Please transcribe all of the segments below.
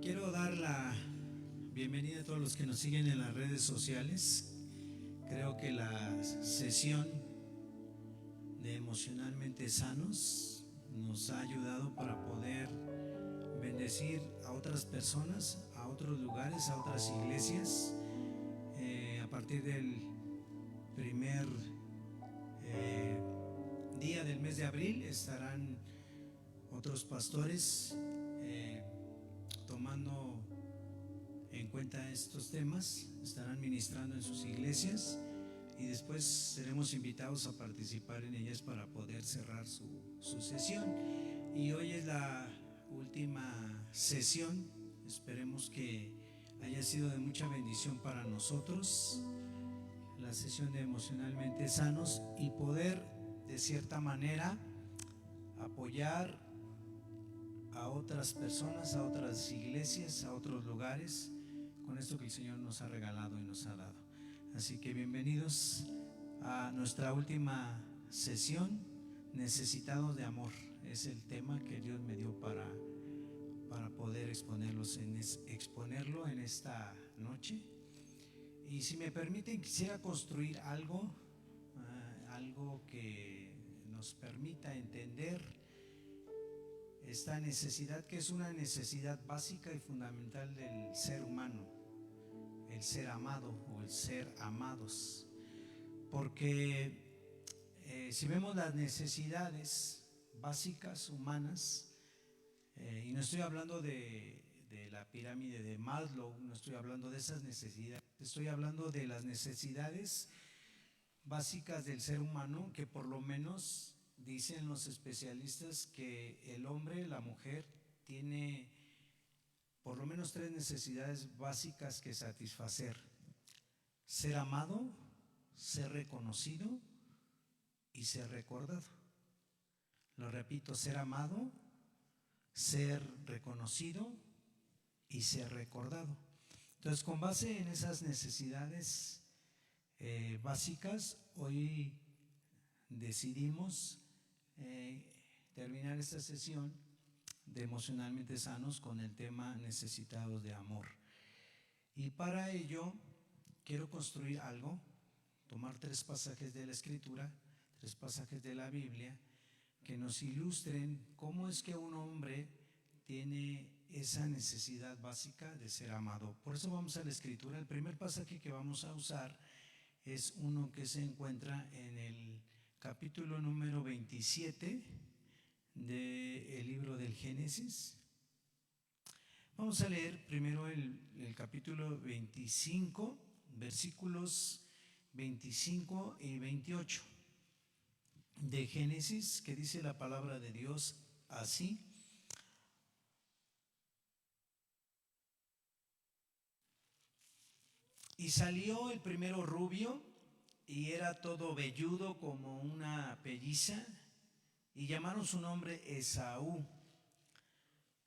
Quiero dar la bienvenida a todos los que nos siguen en las redes sociales. Creo que la sesión de Emocionalmente Sanos nos ha ayudado para poder bendecir a otras personas, a otros lugares, a otras iglesias. A partir del primer día del mes de abril estarán otros pastores tomando en cuenta estos temas, estarán ministrando en sus iglesias y después seremos invitados a participar en ellas para poder cerrar su sesión. Y hoy es la última sesión. Esperemos que haya sido de mucha bendición para nosotros la sesión de Emocionalmente Sanos y poder de cierta manera apoyar a otras personas, a otras iglesias, a otros lugares con esto que el Señor nos ha regalado y nos ha dado. Así que bienvenidos a nuestra última sesión. Necesitados de amor es el tema que Dios me dio para poder exponerlo en esta noche. Y si me permiten, quisiera construir algo que nos permita entender esta necesidad, que es una necesidad básica y fundamental del ser humano, el ser amado o el ser amados. Porque si vemos las necesidades básicas humanas, y no estoy hablando de la pirámide de Maslow, no estoy hablando de esas necesidades, estoy hablando de las necesidades básicas del ser humano, que por lo menos dicen los especialistas que el hombre, la mujer, tiene por lo menos tres necesidades básicas que satisfacer: ser amado, ser reconocido y ser recordado. Lo repito: ser amado, ser reconocido y ser recordado. Entonces, con base en esas necesidades básicas, hoy decidimos terminar esta sesión de Emocionalmente Sanos con el tema necesitados de amor. Y para ello quiero construir algo, tomar tres pasajes de la Escritura, tres pasajes de la Biblia que nos ilustren cómo es que un hombre tiene esa necesidad básica de ser amado. Por eso vamos a la Escritura. El primer pasaje que vamos a usar es uno que se encuentra en el capítulo número 27 del libro del Génesis. Vamos a leer primero el capítulo 25, versículos 25 y 28 de Génesis, que dice la palabra de Dios así: y salió el primero rubio, y era todo velludo como una pelliza, y llamaron su nombre Esaú.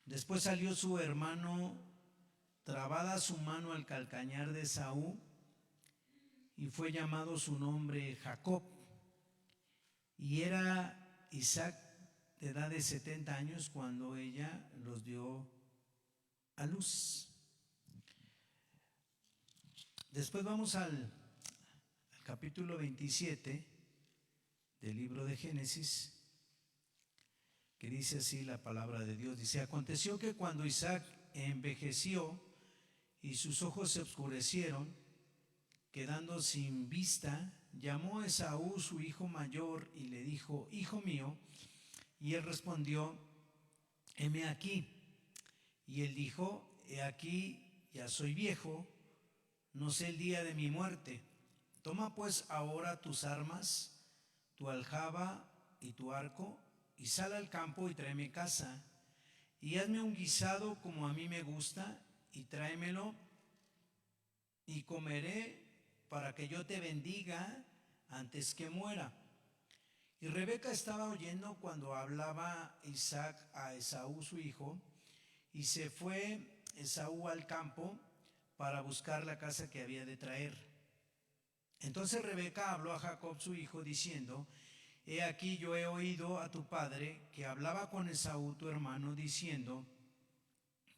Después salió su hermano, trabada su mano al calcañar de Esaú, y fue llamado su nombre Jacob. Y era Isaac de edad de 70 años cuando ella los dio a luz. Después vamos al capítulo 27 del libro de Génesis, que dice así la palabra de Dios. Dice: aconteció que cuando Isaac envejeció y sus ojos se oscurecieron, quedando sin vista, llamó a Esaú su hijo mayor y le dijo: hijo mío. Y él respondió: heme aquí. Y él dijo: he aquí, ya soy viejo, no sé el día de mi muerte. Toma pues ahora tus armas, tu aljaba y tu arco, y sal al campo y tráeme caza, y hazme un guisado como a mí me gusta, y tráemelo, y comeré, para que yo te bendiga antes que muera. Y Rebeca estaba oyendo cuando hablaba Isaac a Esaú su hijo, y se fue Esaú al campo para buscar la caza que había de traer. Entonces Rebeca habló a Jacob su hijo diciendo: he aquí, yo he oído a tu padre que hablaba con Esaú tu hermano diciendo: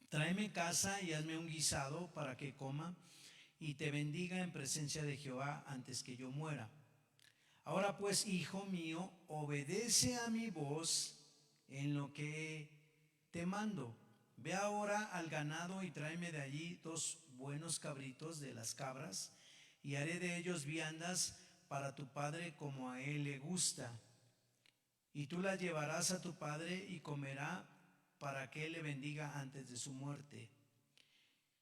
tráeme caza y hazme un guisado para que coma y te bendiga en presencia de Jehová antes que yo muera. Ahora pues, hijo mío, obedece a mi voz en lo que te mando. Ve ahora al ganado y tráeme de allí 2 buenos cabritos de las cabras, y haré de ellos viandas para tu padre como a él le gusta. Y tú las llevarás a tu padre y comerá para que él le bendiga antes de su muerte.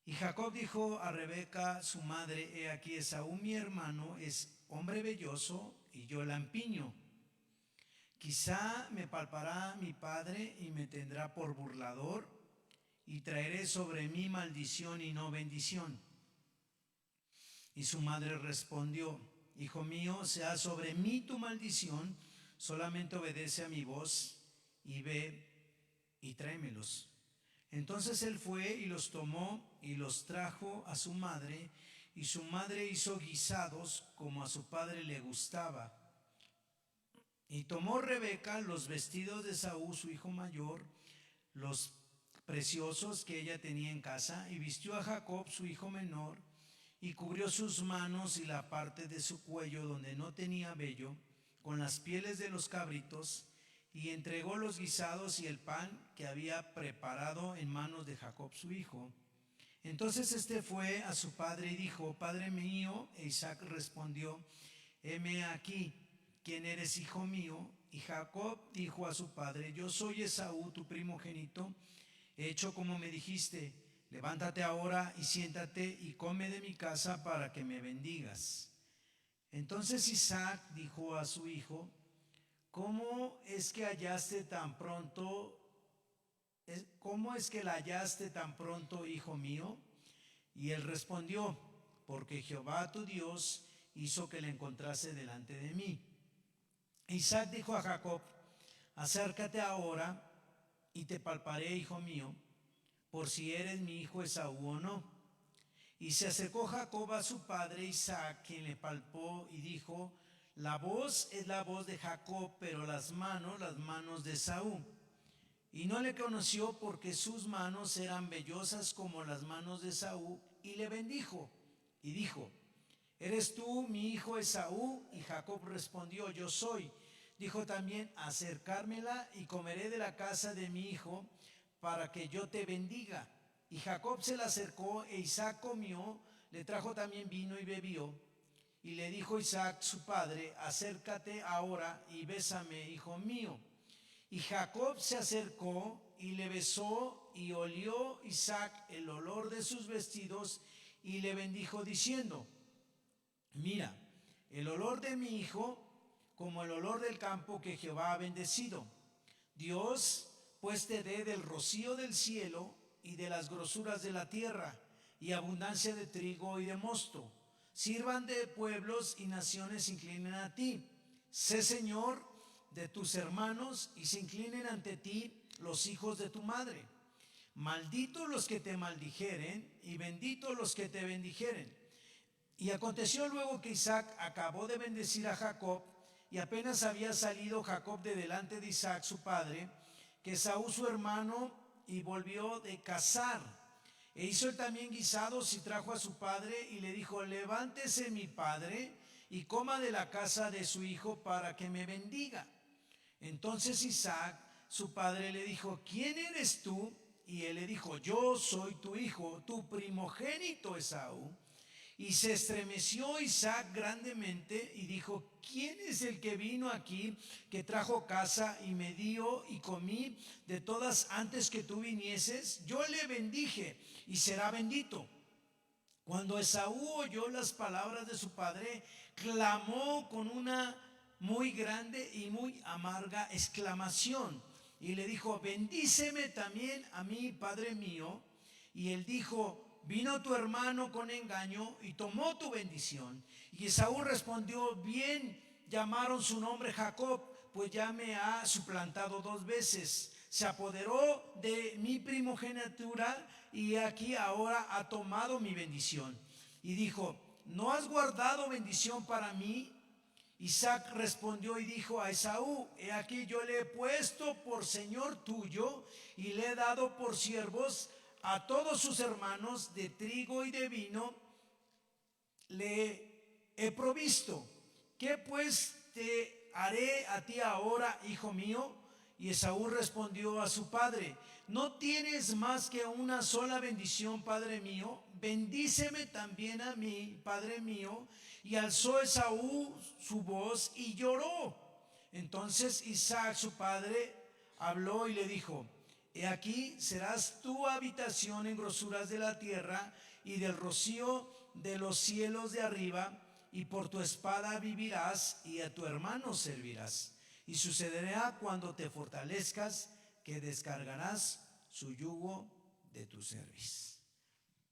Y Jacob dijo a Rebeca su madre: he aquí, Esaú mi hermano es hombre velloso y yo lampiño. Quizá me palpará mi padre y me tendrá por burlador, y traeré sobre mí maldición y no bendición. Y su madre respondió: hijo mío, sea sobre mí tu maldición, solamente obedece a mi voz y ve y tráemelos. Entonces él fue y los tomó y los trajo a su madre, y su madre hizo guisados como a su padre le gustaba. Y tomó Rebeca los vestidos de Esaú, su hijo mayor, los preciosos que ella tenía en casa, y vistió a Jacob, su hijo menor, y cubrió sus manos y la parte de su cuello donde no tenía vello, con las pieles de los cabritos, y entregó los guisados y el pan que había preparado en manos de Jacob su hijo. Entonces este fue a su padre y dijo: Padre mío. E Isaac respondió: heme aquí, ¿quién eres, hijo mío? Y Jacob dijo a su padre: yo soy Esaú, tu primogénito. He hecho como me dijiste. Levántate ahora y siéntate y come de mi casa para que me bendigas. Entonces Isaac dijo a su hijo: ¿cómo es que la hallaste tan pronto, hijo mío? Y él respondió: porque Jehová tu Dios hizo que la encontrase delante de mí. Isaac dijo a Jacob: acércate ahora y te palparé, hijo mío, por si eres mi hijo Esaú o no. Y se acercó Jacob a su padre Isaac, quien le palpó y dijo: la voz es la voz de Jacob, pero las manos de Esaú. Y no le conoció porque sus manos eran vellosas como las manos de Esaú, y le bendijo y dijo: ¿eres tú mi hijo Esaú? Y Jacob respondió: yo soy. Dijo también: acercármela y comeré de la casa de mi hijo para que yo te bendiga. Y Jacob se la acercó e Isaac comió, le trajo también vino y bebió. Y le dijo Isaac su padre: acércate ahora y bésame, hijo mío. Y Jacob se acercó y le besó, y olió Isaac el olor de sus vestidos, y le bendijo diciendo: mira, el olor de mi hijo como el olor del campo que Jehová ha bendecido. Dios pues te dé del rocío del cielo y de las grosuras de la tierra, y abundancia de trigo y de mosto. Sirvan de pueblos y naciones se inclinen a ti. Sé Señor de tus hermanos, y se inclinen ante ti los hijos de tu madre. Malditos los que te maldijeren, y benditos los que te bendijeren. Y aconteció luego que Isaac acabó de bendecir a Jacob, y apenas había salido Jacob de delante de Isaac su padre, que Esaú su hermano y volvió de cazar. E hizo él también guisados y trajo a su padre, y le dijo: levántese mi padre y coma de la casa de su hijo para que me bendiga. Entonces Isaac su padre le dijo: ¿quién eres tú? Y él le dijo: yo soy tu hijo, tu primogénito Esaú. Y se estremeció Isaac grandemente y dijo: ¿quién es el que vino aquí, que trajo caza y me dio y comí de todas antes que tú vinieses? Yo le bendije y será bendito. Cuando Esaú oyó las palabras de su padre, clamó con una muy grande y muy amarga exclamación, y le dijo: bendíceme también a mí, padre mío. Y él dijo: vino tu hermano con engaño y tomó tu bendición. Y Esaú respondió: bien llamaron su nombre Jacob, pues ya me ha suplantado 2 veces. Se apoderó de mi primogenitura, y aquí ahora ha tomado mi bendición. Y dijo: ¿no has guardado bendición para mí? Isaac respondió y dijo a Esaú: he aquí yo le he puesto por señor tuyo, y le he dado por siervos a todos sus hermanos de trigo y de vino le he provisto. ¿Qué pues te haré a ti ahora, hijo mío? Y Esaú respondió a su padre: ¿no tienes más que una sola bendición, padre mío? Bendíceme también a mí, padre mío. Y alzó Esaú su voz y lloró. Entonces Isaac, su padre, habló y le dijo: he aquí, serás tu habitación en grosuras de la tierra y del rocío de los cielos de arriba, y por tu espada vivirás y a tu hermano servirás. Y sucederá cuando te fortalezcas que descargarás su yugo de tu cerviz.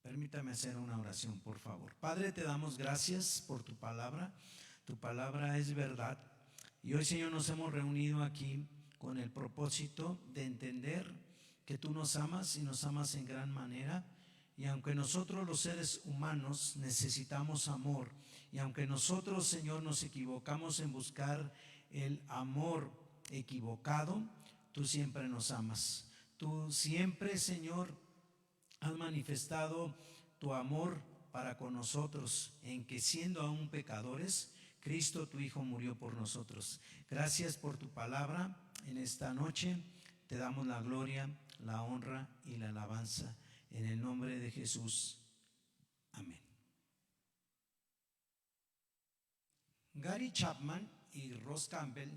Permítame hacer una oración, por favor. Padre, te damos gracias por tu palabra. Tu palabra es verdad. Y hoy, Señor, nos hemos reunido aquí con el propósito de entender que tú nos amas y nos amas en gran manera. Y aunque nosotros los seres humanos necesitamos amor, y aunque nosotros, Señor, nos equivocamos en buscar el amor equivocado, tú siempre nos amas. Tú siempre, Señor, has manifestado tu amor para con nosotros, en que siendo aún pecadores, Cristo tu Hijo murió por nosotros. Gracias por tu palabra en esta noche. Te damos la gloria, la honra y la alabanza en el nombre de Jesús. Amén. Gary Chapman y Ross Campbell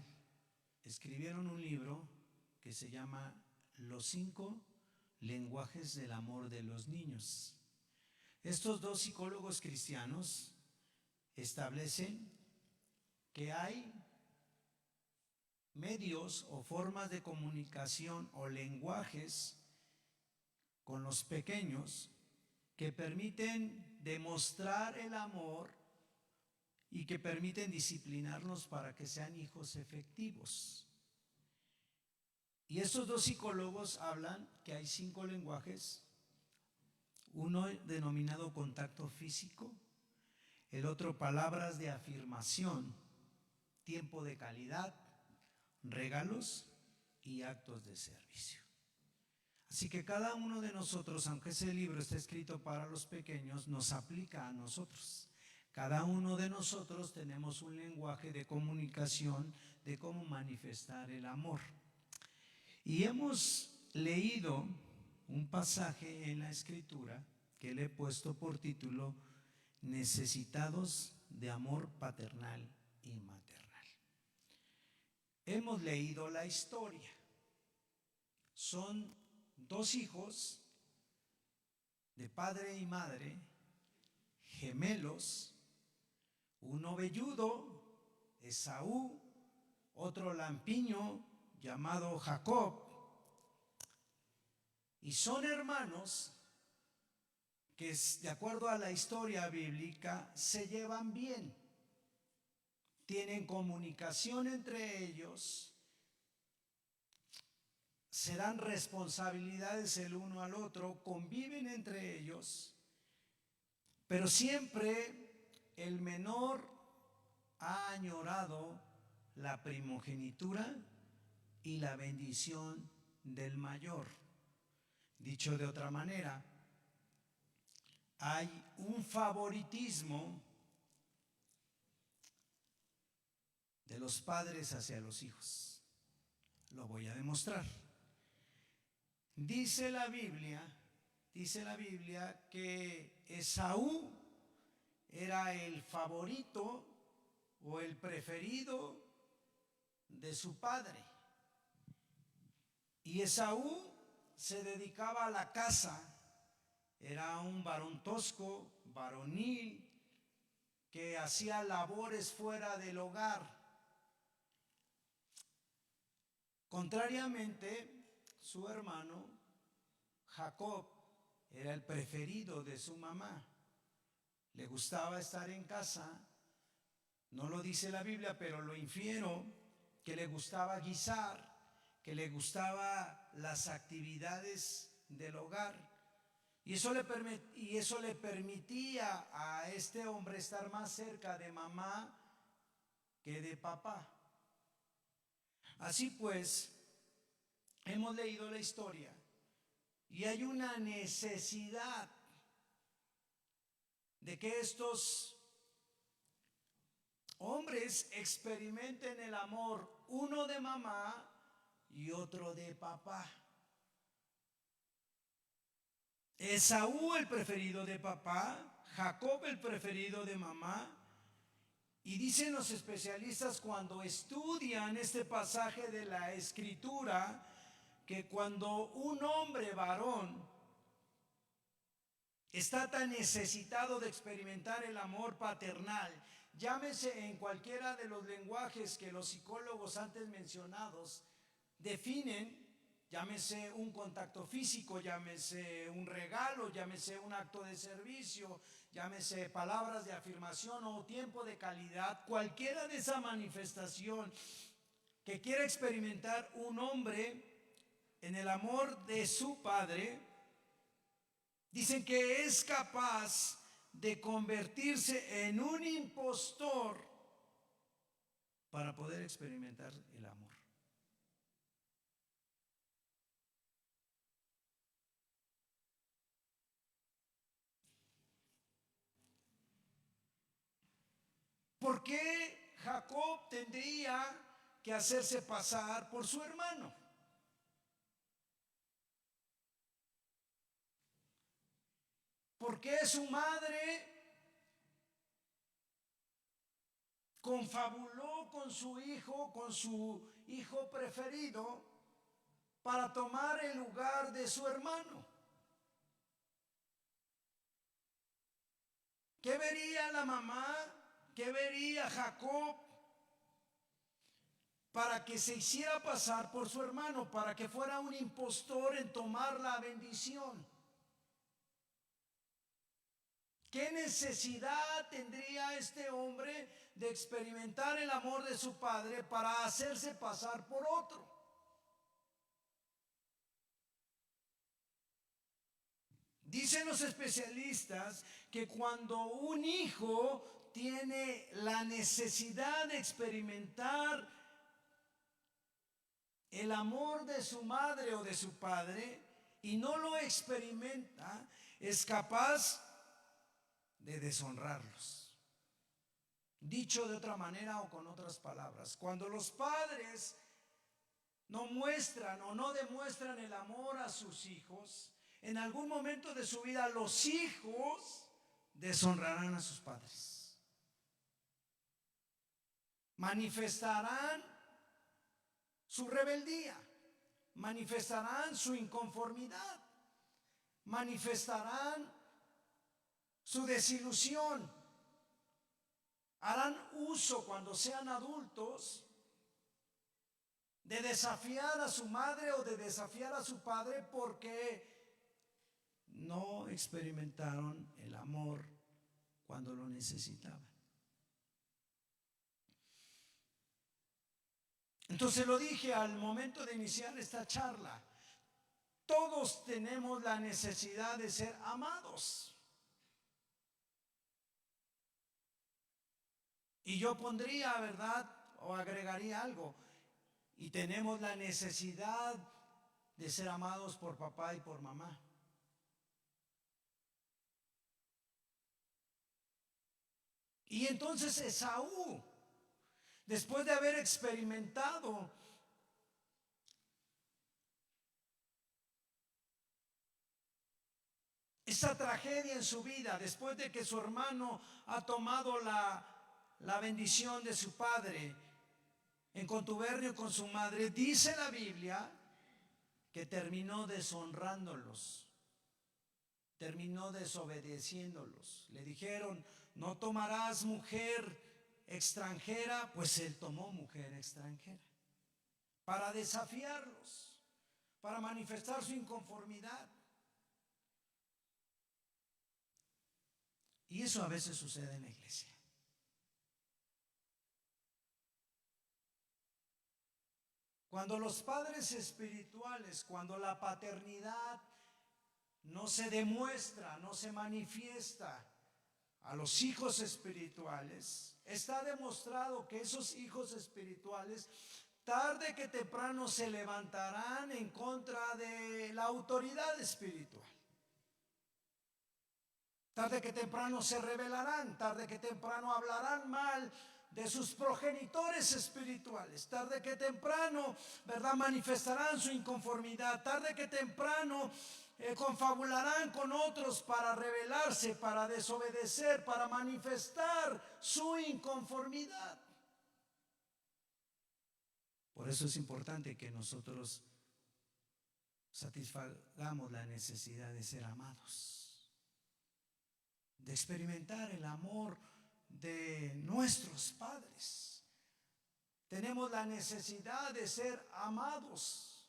escribieron un libro que se llama Los 5 lenguajes del amor de los niños. Estos dos psicólogos cristianos establecen que hay medios o formas de comunicación o lenguajes con los pequeños que permiten demostrar el amor y que permiten disciplinarlos para que sean hijos efectivos. Y estos dos psicólogos hablan que hay 5 lenguajes: uno denominado contacto físico, el otro palabras de afirmación, tiempo de calidad, regalos y actos de servicio. Así que cada uno de nosotros, aunque ese libro está escrito para los pequeños, nos aplica a nosotros. Cada uno de nosotros tenemos un lenguaje de comunicación de cómo manifestar el amor. Y hemos leído un pasaje en la Escritura que le he puesto por título: necesitados de amor paternal y maternal. Hemos leído la historia. Son 2 hijos de padre y madre, gemelos, uno velludo, Esaú, otro lampiño llamado Jacob, y son hermanos que, de acuerdo a la historia bíblica, se llevan bien, tienen comunicación entre ellos, se dan responsabilidades el uno al otro, conviven entre ellos, pero siempre el menor ha añorado la primogenitura y la bendición del mayor. Dicho de otra manera, hay un favoritismo de los padres hacia los hijos. Lo voy a demostrar. Dice la Biblia que Esaú era el favorito o el preferido de su padre. Y Esaú se dedicaba a la caza. Era un varón tosco, varonil, que hacía labores fuera del hogar. Contrariamente, su hermano Jacob era el preferido de su mamá. Le gustaba estar en casa. No lo dice la Biblia, pero lo infiero, que le gustaba guisar, que le gustaba las actividades del hogar. Y eso le permitía a este hombre estar más cerca de mamá que de papá. Así pues, hemos leído la historia Y hay una necesidad de que estos hombres experimenten el amor, uno de mamá y otro de papá. Esaú el preferido de papá, Jacob el preferido de mamá. Y dicen los especialistas cuando estudian este pasaje de la Escritura, que cuando un hombre varón está tan necesitado de experimentar el amor paternal, llámese en cualquiera de los lenguajes que los psicólogos antes mencionados definen, llámese un contacto físico, llámese un regalo, llámese un acto de servicio, llámese palabras de afirmación o tiempo de calidad, cualquiera de esa manifestación que quiera experimentar un hombre en el amor de su padre, dicen que es capaz de convertirse en un impostor para poder experimentar el amor. ¿Por qué Jacob tendría que hacerse pasar por su hermano? ¿Por qué su madre confabuló con su hijo preferido, para tomar el lugar de su hermano? ¿Qué vería la mamá? ¿Qué vería Jacob para que se hiciera pasar por su hermano, para que fuera un impostor en tomar la bendición? ¿Qué necesidad tendría este hombre de experimentar el amor de su padre para hacerse pasar por otro? Dicen los especialistas que cuando un hijo tiene la necesidad de experimentar el amor de su madre o de su padre y no lo experimenta, es capaz de deshonrarlos. Dicho de otra manera o con otras palabras, cuando los padres no muestran o no demuestran el amor a sus hijos, en algún momento de su vida los hijos deshonrarán a sus padres. Manifestarán su rebeldía, manifestarán su inconformidad, manifestarán su desilusión, harán uso cuando sean adultos de desafiar a su madre o de desafiar a su padre porque no experimentaron el amor cuando lo necesitaban. Entonces lo dije al momento de iniciar esta charla, todos tenemos la necesidad de ser amados. Y yo pondría, ¿verdad? O agregaría algo. Y tenemos la necesidad de ser amados por papá y por mamá. Y entonces Esaú, después de haber experimentado esta tragedia en su vida, después de que su hermano ha tomado la bendición de su padre en contubernio con su madre, dice la Biblia que terminó deshonrándolos, terminó desobedeciéndolos. Le dijeron: no tomarás mujer extranjera, pues él tomó mujer extranjera para desafiarlos, para manifestar su inconformidad. Y eso a veces sucede en la iglesia. Cuando los padres espirituales, cuando la paternidad no se demuestra, no se manifiesta a los hijos espirituales, está demostrado que esos hijos espirituales tarde que temprano se levantarán en contra de la autoridad espiritual. Tarde que temprano se rebelarán, tarde que temprano hablarán mal de sus progenitores espirituales, tarde que temprano, ¿verdad?, manifestarán su inconformidad, tarde que temprano confabularán con otros para rebelarse, para desobedecer, para manifestar su inconformidad. Por eso es importante que nosotros satisfagamos la necesidad de ser amados, de experimentar el amor de nuestros padres. Tenemos la necesidad de ser amados.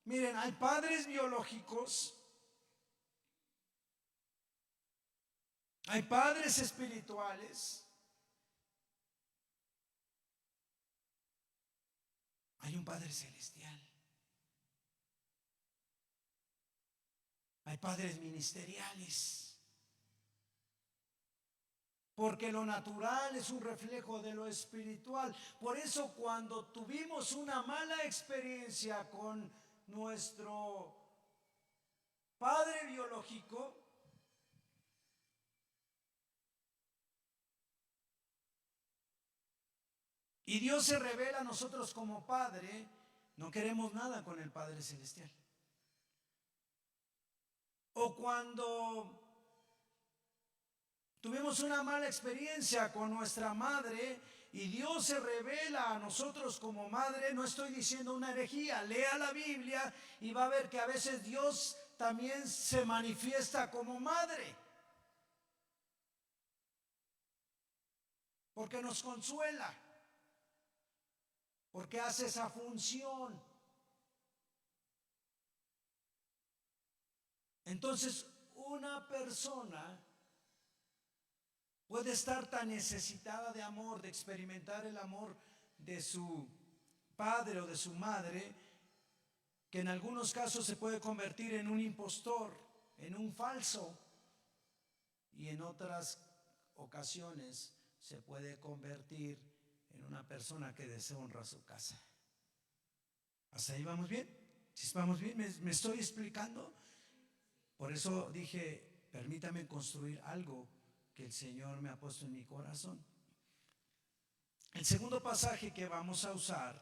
Miren, hay padres biológicos, hay padres espirituales, hay un Padre celestial, hay padres ministeriales, porque lo natural es un reflejo de lo espiritual. Por eso cuando tuvimos una mala experiencia con nuestro padre biológico, y Dios se revela a nosotros como Padre, no queremos nada con el Padre Celestial. O cuando tuvimos una mala experiencia con nuestra madre y Dios se revela a nosotros como madre, no estoy diciendo una herejía, lea la Biblia y va a ver que a veces Dios también se manifiesta como madre, porque nos consuela, porque hace esa función. Entonces, una persona puede estar tan necesitada de amor, de experimentar el amor de su padre o de su madre, que en algunos casos se puede convertir en un impostor, en un falso, y en otras ocasiones se puede convertir en una persona que deshonra su casa. ¿Hasta ahí vamos bien? ¿Sí vamos bien? ¿Me estoy explicando? Por eso dije, permítame construir algo que el Señor me ha puesto en mi corazón. El segundo pasaje que vamos a usar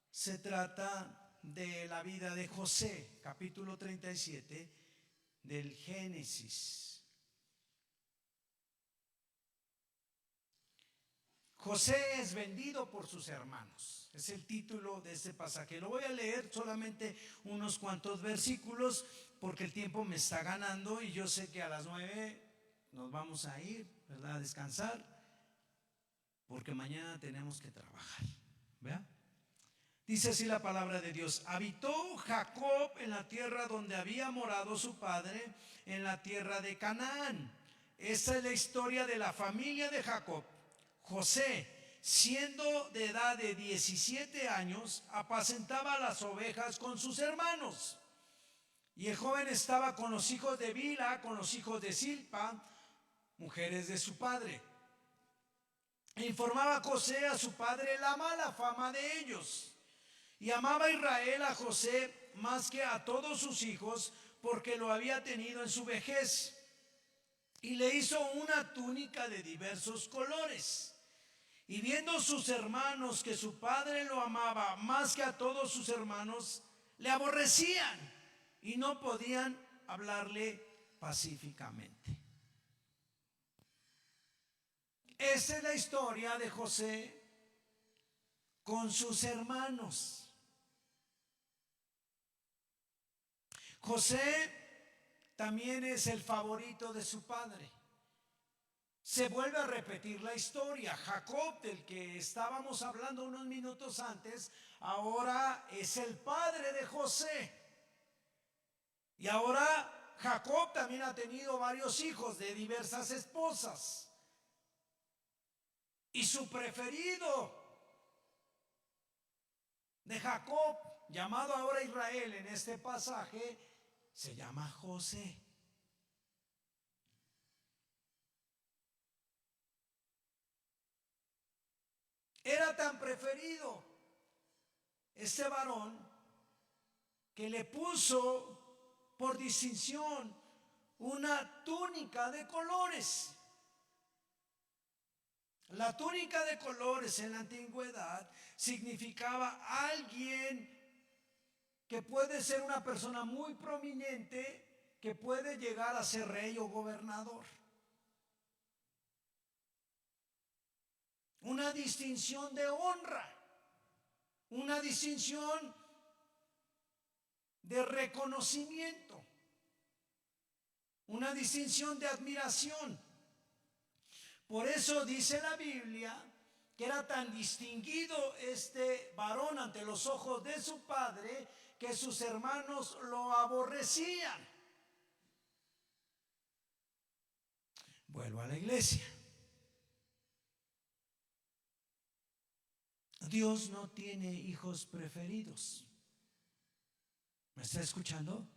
se trata de la vida de José, capítulo 37 del Génesis. José es vendido por sus hermanos. Es el título de este pasaje. Lo voy a leer solamente unos cuantos versículos porque el tiempo me está ganando y yo sé que a las 9 nos vamos a ir, ¿verdad?, a descansar, porque mañana tenemos que trabajar. ¿Vea? Dice así la palabra de Dios: habitó Jacob en la tierra donde había morado su padre, en la tierra de Canaán. Esta es la historia de la familia de Jacob. José, siendo de edad de 17 años, apacentaba las ovejas con sus hermanos. Y el joven estaba con los hijos de Bila, con los hijos de Silpa, mujeres de su padre. E informaba José a su padre la mala fama de ellos. Y amaba Israel a José más que a todos sus hijos, porque lo había tenido en su vejez. Y le hizo una túnica de diversos colores. Y viendo sus hermanos que su padre lo amaba más que a todos sus hermanos, le aborrecían y no podían hablarle pacíficamente. Esa es la historia de José con sus hermanos. José también es el favorito de su padre. Se vuelve a repetir la historia. Jacob, del que estábamos hablando unos minutos antes, ahora es el padre de José. Y ahora Jacob también ha tenido varios hijos de diversas esposas. Y su preferido de Jacob, llamado ahora Israel en este pasaje, se llama José. Era tan preferido este varón que le puso por distinción una túnica de colores. La túnica de colores en la antigüedad significaba alguien que puede ser una persona muy prominente, que puede llegar a ser rey o gobernador. Una distinción de honra, una distinción de reconocimiento, una distinción de admiración. Por eso dice la Biblia que era tan distinguido este varón ante los ojos de su padre que sus hermanos lo aborrecían. Vuelvo a la iglesia. Dios no tiene hijos preferidos. ¿Me está escuchando?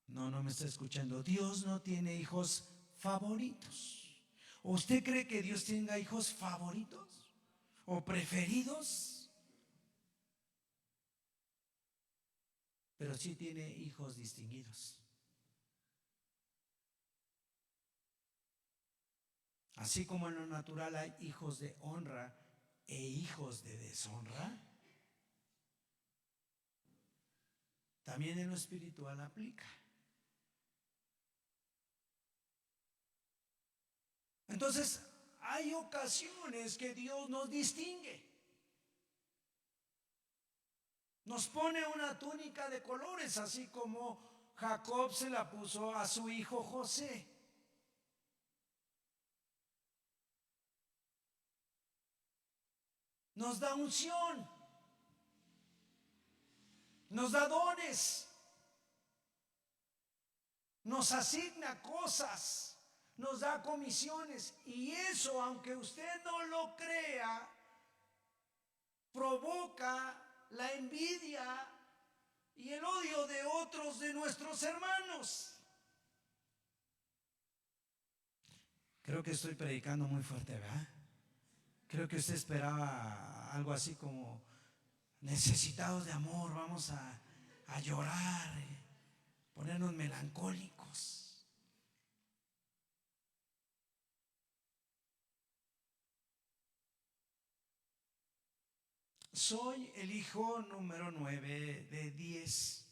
No, no me está escuchando. Dios no tiene hijos favoritos. ¿Usted cree que Dios tenga hijos favoritos o preferidos? Pero sí tiene hijos distinguidos. Así como en lo natural hay hijos de honra e hijos de deshonra, también en lo espiritual aplica. Entonces, hay ocasiones que Dios nos distingue. Nos pone una túnica de colores, así como Jacob se la puso a su hijo José. Nos da unción, nos da dones, nos asigna cosas, nos da comisiones. Y eso, aunque usted no lo crea, provoca la envidia y el odio de otros de nuestros hermanos. Creo que estoy predicando muy fuerte, ¿verdad? Creo que usted esperaba algo así como necesitados de amor, vamos a llorar, ponernos melancólicos. Soy el hijo número 9 de 10.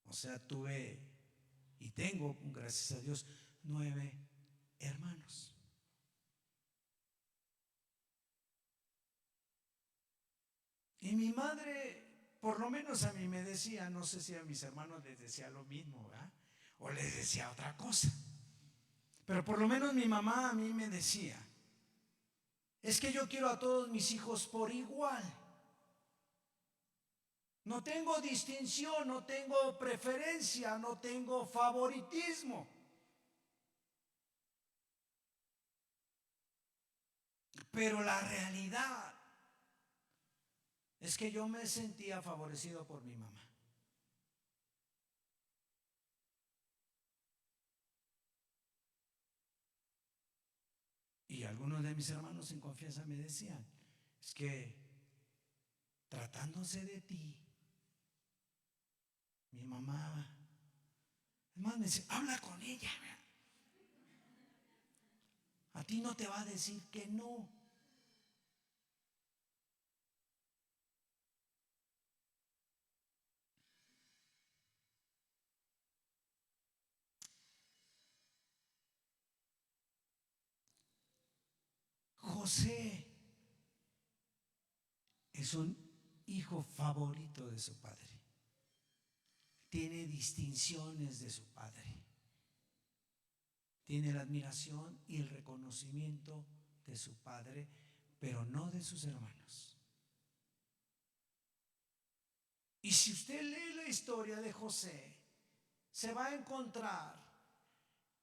O sea, tuve y tengo, gracias a Dios, 9 hermanos. Y mi madre, por lo menos a mí me decía, no sé si a mis hermanos les decía lo mismo, ¿verdad? O les decía otra cosa. Pero por lo menos mi mamá a mí me decía, es que yo quiero a todos mis hijos por igual. No tengo distinción, no tengo preferencia, no tengo favoritismo. Pero la realidad es que yo me sentía favorecido por mi mamá. Y algunos de mis hermanos en confianza me decían, es que tratándose de ti, mi mamá, además me dice, habla con ella. A ti no te va a decir que no. José es un hijo favorito de su padre. Tiene distinciones de su padre. Tiene la admiración y el reconocimiento de su padre, pero no de sus hermanos. Y si usted lee la historia de José, se va a encontrar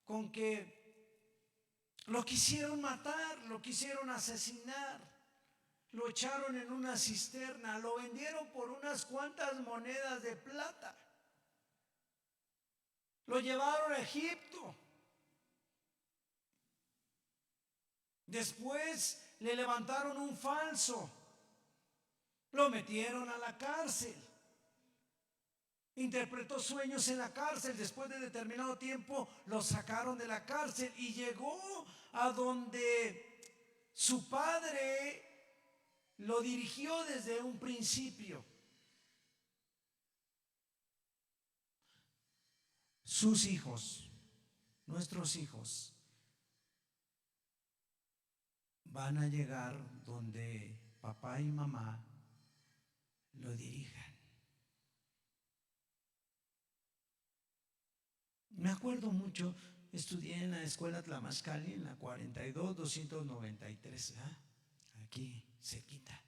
con que lo quisieron matar, lo quisieron asesinar, lo echaron en una cisterna, lo vendieron por unas cuantas monedas de plata, lo llevaron a Egipto. Después le levantaron un falso Lo metieron a la cárcel. Interpretó sueños en la cárcel. Después de determinado tiempo lo sacaron de la cárcel y llegó a donde su padre lo dirigió desde un principio. Sus hijos, nuestros hijos, van a llegar donde papá y mamá lo dirijan. Me acuerdo mucho, estudié en la escuela Tlamascali, en la 42-293, aquí cerquita.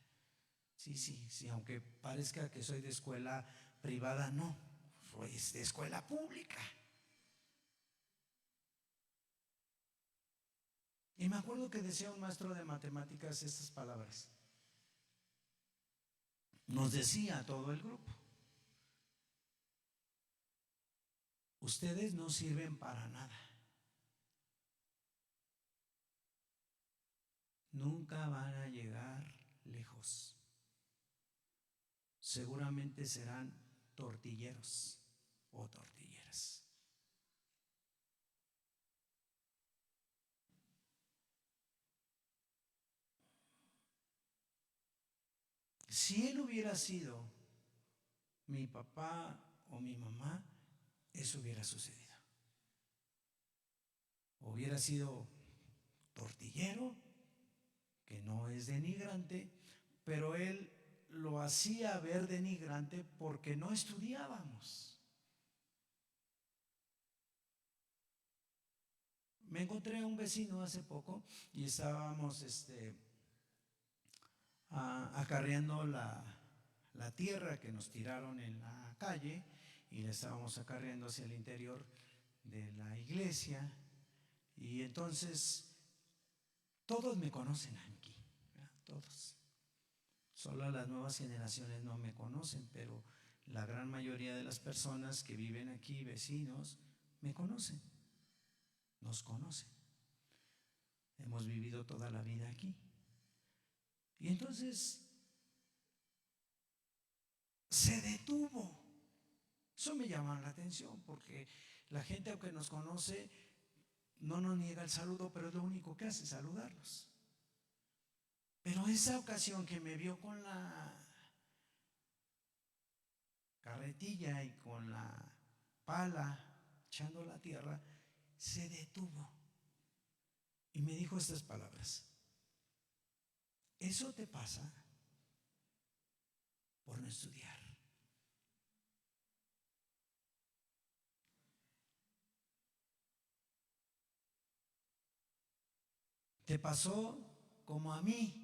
Sí, aunque parezca que soy de escuela privada, no, soy de escuela pública. Y me acuerdo que decía un maestro de matemáticas estas palabras. Nos decía a todo el grupo: ustedes no sirven para nada. Nunca van a llegar lejos. Seguramente serán tortilleros o tortilleras. Si él hubiera sido mi papá o mi mamá, eso hubiera sucedido. Hubiera sido tortillero, que no es denigrante, pero él lo hacía ver denigrante porque no estudiábamos. Me encontré a un vecino hace poco y estábamos acarreando la tierra que nos tiraron en la calle y la estábamos acarreando hacia el interior de la iglesia. Y entonces todos me conocen aquí, ¿verdad? Todos. Solo las nuevas generaciones no me conocen, pero la gran mayoría de las personas que viven aquí, vecinos, me conocen, nos conocen. Hemos vivido toda la vida aquí. Y entonces se detuvo. Eso me llama la atención porque la gente, aunque nos conoce, no nos niega el saludo, pero es lo único que hace, saludarlos. Pero esa ocasión que me vio con la carretilla y con la pala echando la tierra, se detuvo y me dijo estas palabras: eso te pasa por no estudiar. Te pasó como a mí.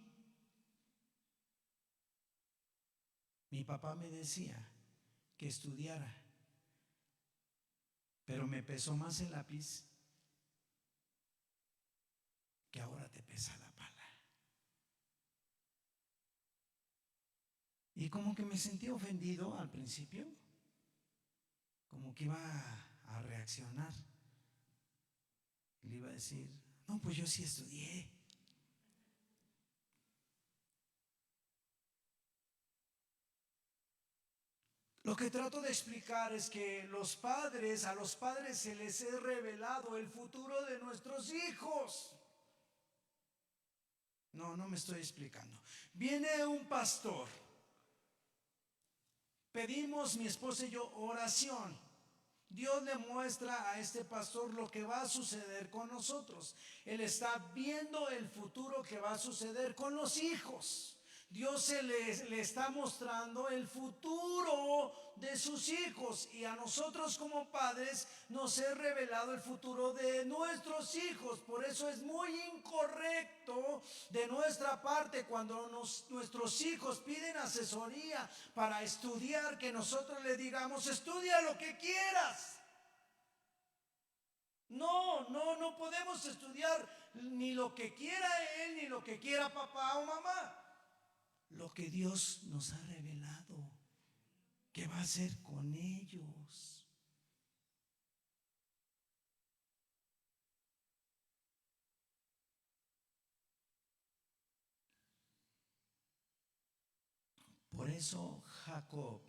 Mi papá me decía que estudiara, pero me pesó más el lápiz que ahora te pesa la pala. Y como que me sentí ofendido al principio, como que iba a reaccionar. Y le iba a decir: no, pues yo sí estudié. Lo que trato de explicar es que a los padres se les ha revelado el futuro de nuestros hijos. No me estoy explicando. Viene un pastor. Pedimos, mi esposa y yo, oración. Dios le muestra a este pastor lo que va a suceder con nosotros. Él está viendo el futuro que va a suceder con los hijos. Dios le está mostrando el futuro de sus hijos, y a nosotros como padres nos ha revelado el futuro de nuestros hijos. Por eso es muy incorrecto de nuestra parte cuando nuestros hijos piden asesoría para estudiar, que nosotros le digamos: estudia lo que quieras. No podemos estudiar ni lo que quiera él, ni lo que quiera papá o mamá. Lo que Dios nos ha revelado que va a hacer con ellos. eso Jacob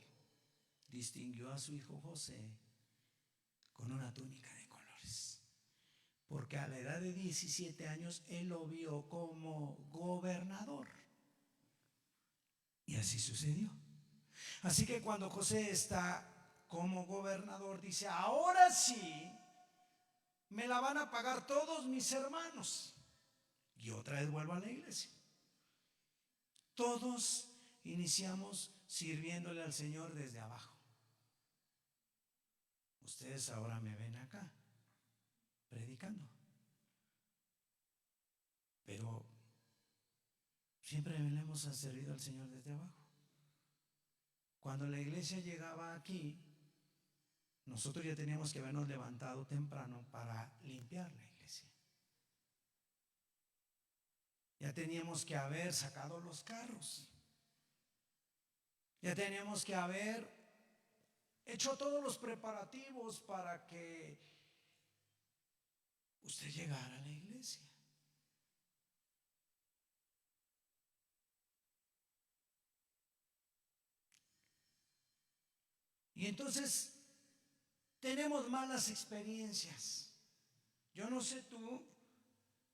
distinguió a su hijo José con una túnica de colores, porque a la edad de 17 años él lo vio como gobernador. Y así sucedió. Así que cuando José está como gobernador, dice: ahora sí me la van a pagar todos mis hermanos. Y otra vez vuelvo a la iglesia. Todos iniciamos sirviéndole al Señor desde abajo. Ustedes ahora me ven acá predicando, pero siempre le hemos servido al Señor desde abajo. Cuando la iglesia llegaba aquí, nosotros ya teníamos que habernos levantado temprano para limpiar la iglesia. Ya teníamos que haber sacado los carros. Ya teníamos que haber hecho todos los preparativos para que usted llegara a la iglesia. Y entonces tenemos malas experiencias. Yo no sé tú,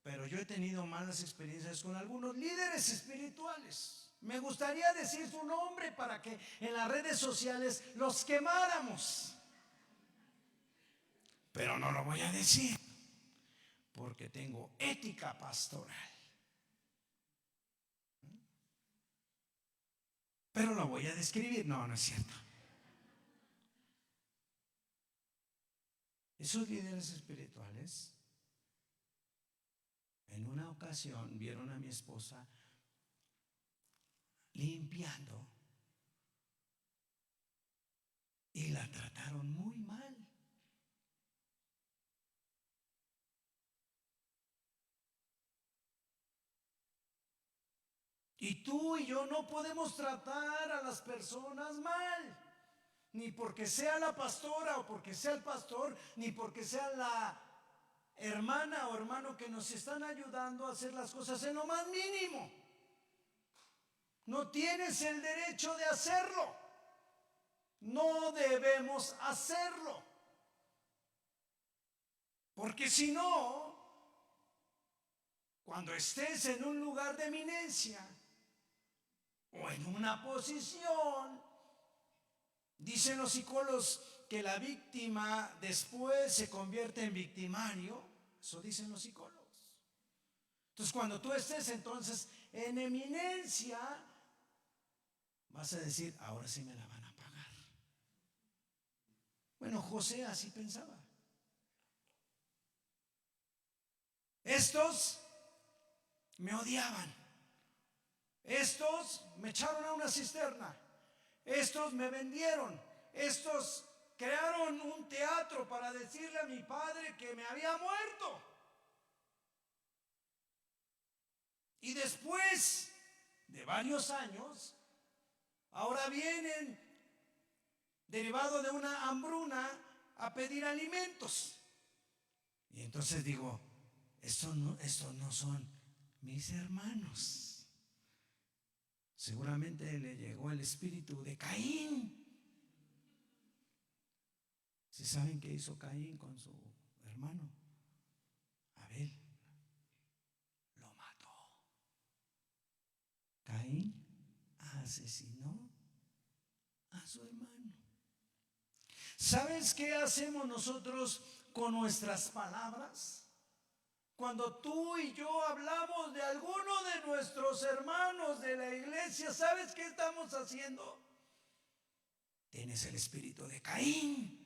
pero yo he tenido malas experiencias con algunos líderes espirituales. Me gustaría decir su nombre para que en las redes sociales los quemáramos, pero no lo voy a decir porque tengo ética pastoral. Pero lo voy a describir. No, no es cierto. Esos líderes espirituales en una ocasión vieron a mi esposa limpiando y la trataron muy mal. Y tú y yo no podemos tratar a las personas mal, ni porque sea la pastora o porque sea el pastor, ni porque sea la hermana o hermano que nos están ayudando a hacer las cosas en lo más mínimo. No tienes el derecho de hacerlo. No debemos hacerlo. Porque si no, cuando estés en un lugar de eminencia o en una posición, dicen los psicólogos que la víctima después se convierte en victimario. Eso dicen los psicólogos. Entonces cuando tú estés entonces en eminencia, vas a decir: ahora sí me la van a pagar. Bueno, José así pensaba. Estos me odiaban. Estos me echaron a una cisterna. Estos me vendieron. Estos crearon un teatro para decirle a mi padre que me había muerto. Y después de varios años, ahora vienen, derivado de una hambruna, a pedir alimentos. Y entonces digo: estos no son mis hermanos. Seguramente le llegó el espíritu de Caín. ¿Sí saben qué hizo Caín con su hermano? Abel. Lo mató. Caín asesinó a su hermano. ¿Sabes qué hacemos nosotros con nuestras palabras? Cuando tú y yo hablamos de alguno de nuestros hermanos de la iglesia, ¿sabes qué estamos haciendo? Tienes el espíritu de Caín.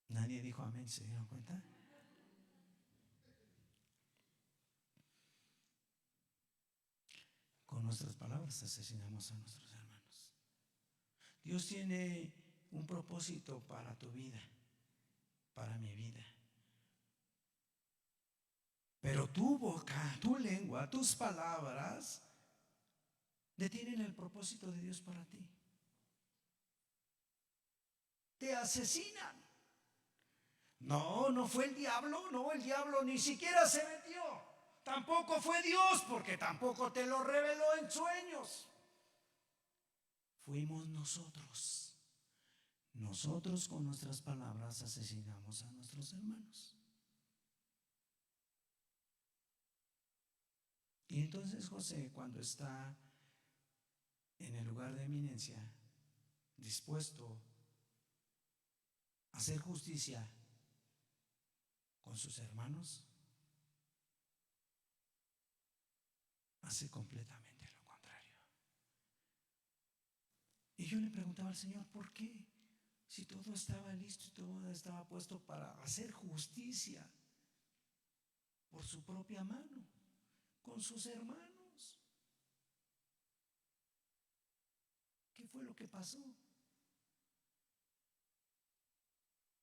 Nadie dijo amén, ¿se dieron cuenta? Con nuestras palabras asesinamos a nuestros hermanos. Dios tiene un propósito para tu vida, para mi vida. Pero tu boca, tu lengua, tus palabras detienen el propósito de Dios para ti. Te asesinan. No, no fue el diablo, no, el diablo ni siquiera se metió. Tampoco fue Dios, porque tampoco te lo reveló en sueños. Fuimos nosotros. Nosotros con nuestras palabras asesinamos a nuestros hermanos. Y entonces José, cuando está en el lugar de eminencia, dispuesto a hacer justicia con sus hermanos, hace completamente lo contrario. Y yo le preguntaba al Señor, ¿por qué? Si todo estaba listo y todo estaba puesto para hacer justicia por su propia mano, con sus hermanos. ¿Qué fue lo que pasó?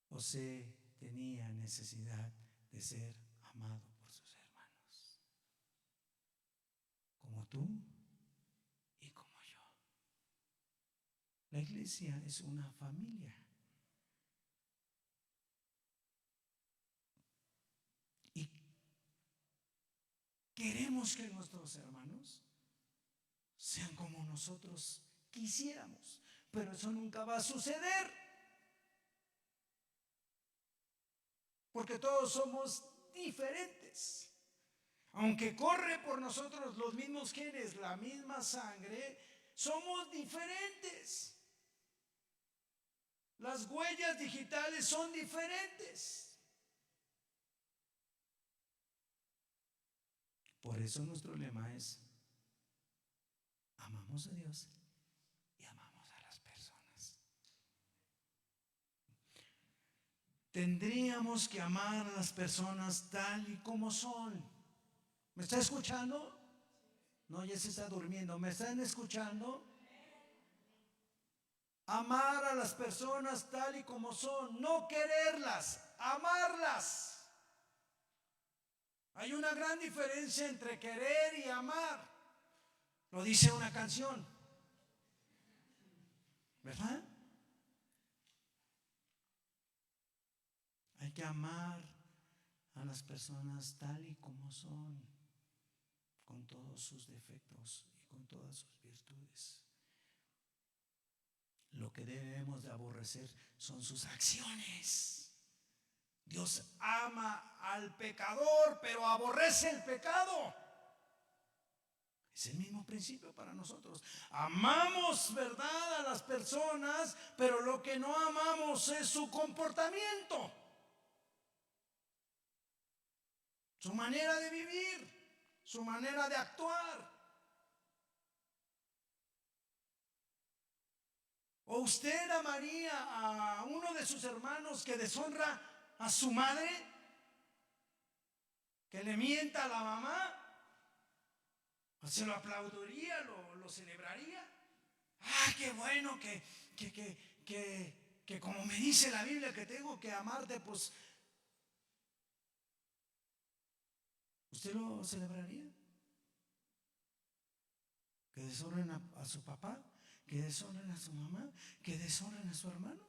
José tenía necesidad de ser amado por sus hermanos, como tú y como yo. La iglesia es una familia. Y queremos que nuestros hermanos sean como nosotros quisiéramos, pero eso nunca va a suceder, porque todos somos diferentes. Aunque corre por nosotros los mismos genes, la misma sangre, somos diferentes. Las huellas digitales son diferentes. Por eso nuestro lema es: amamos a Dios y amamos a las personas. Tendríamos que amar a las personas tal y como son. ¿Me está escuchando? No, ya se está durmiendo. ¿Me están escuchando? Amar a las personas tal y como son, no quererlas, amarlas. Hay una gran diferencia entre querer y amar. Lo dice una canción, ¿verdad? Hay que amar a las personas tal y como son, con todos sus defectos y con todas sus virtudes. Lo que debemos de aborrecer son sus acciones. Dios ama al pecador, pero aborrece el pecado. Es el mismo principio para nosotros. Amamos, ¿verdad?, a las personas, pero lo que no amamos es su comportamiento, su manera de vivir, su manera de actuar. ¿O usted amaría a uno de sus hermanos que deshonra a su madre? ¿Que le mienta a la mamá? ¿Se lo aplaudiría? ¿Lo celebraría? ¡Ah, qué bueno que como me dice la Biblia que tengo que amarte! Pues, ¿usted lo celebraría? ¿Que deshonren a su papá? ¿Que deshonren a su mamá? ¿Que deshonren a su hermano?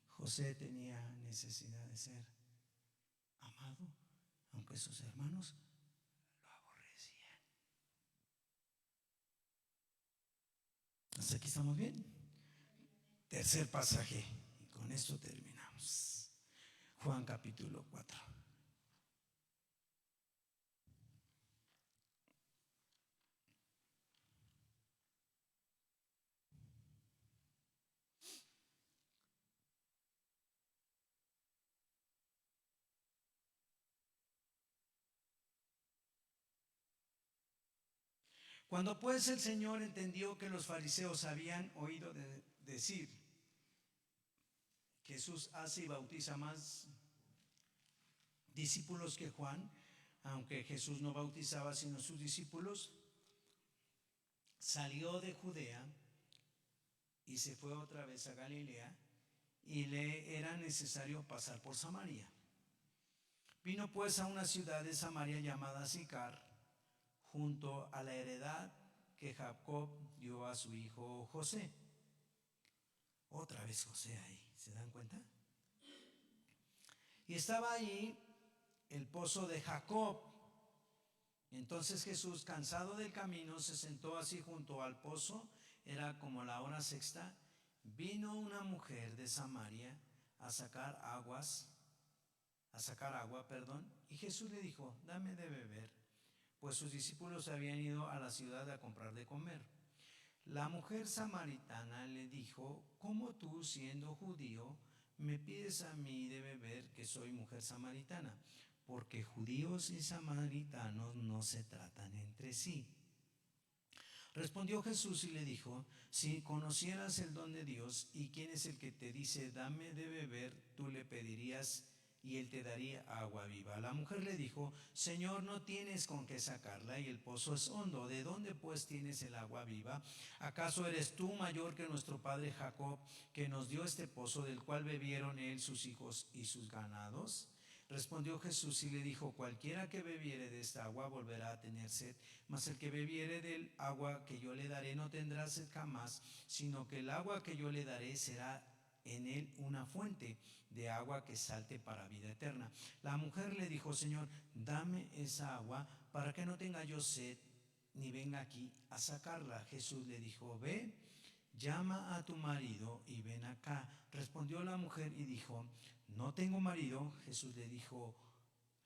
José tenía necesidad de ser amado, aunque sus hermanos lo aborrecían. ¿Hasta aquí estamos bien? Tercer pasaje, y con esto terminamos. Juan capítulo 4. Cuando pues el Señor entendió que los fariseos habían oído decir: Jesús hace y bautiza más discípulos que Juan, aunque Jesús no bautizaba sino sus discípulos, salió de Judea y se fue otra vez a Galilea, y le era necesario pasar por Samaria. Vino pues a una ciudad de Samaria llamada Sicar, junto a la heredad que Jacob dio a su hijo José. Otra vez José ahí, ¿se dan cuenta? Y estaba ahí el pozo de Jacob. Entonces Jesús, cansado del camino, se sentó así junto al pozo. Era como la hora sexta. Vino una mujer de Samaria a sacar agua, y Jesús le dijo: dame de beber, pues sus discípulos habían ido a la ciudad a comprar de comer. La mujer samaritana le dijo: ¿cómo tú, siendo judío, me pides a mí de beber, que soy mujer samaritana? Porque judíos y samaritanos no se tratan entre sí. Respondió Jesús y le dijo: si conocieras el don de Dios y quién es el que te dice dame de beber, tú le pedirías y él te daría agua viva. La mujer le dijo: Señor, no tienes con qué sacarla y el pozo es hondo. ¿De dónde pues tienes el agua viva? ¿Acaso eres tú mayor que nuestro padre Jacob, que nos dio este pozo, del cual bebieron él, sus hijos y sus ganados? Respondió Jesús y le dijo: cualquiera que bebiere de esta agua volverá a tener sed, mas el que bebiere del agua que yo le daré no tendrá sed jamás, sino que el agua que yo le daré será en él una fuente de agua que salte para vida eterna. La mujer le dijo: Señor, dame esa agua para que no tenga yo sed, ni venga aquí a sacarla. Jesús le dijo: ve, llama a tu marido y ven acá. Respondió la mujer y dijo: no tengo marido. Jesús le dijo: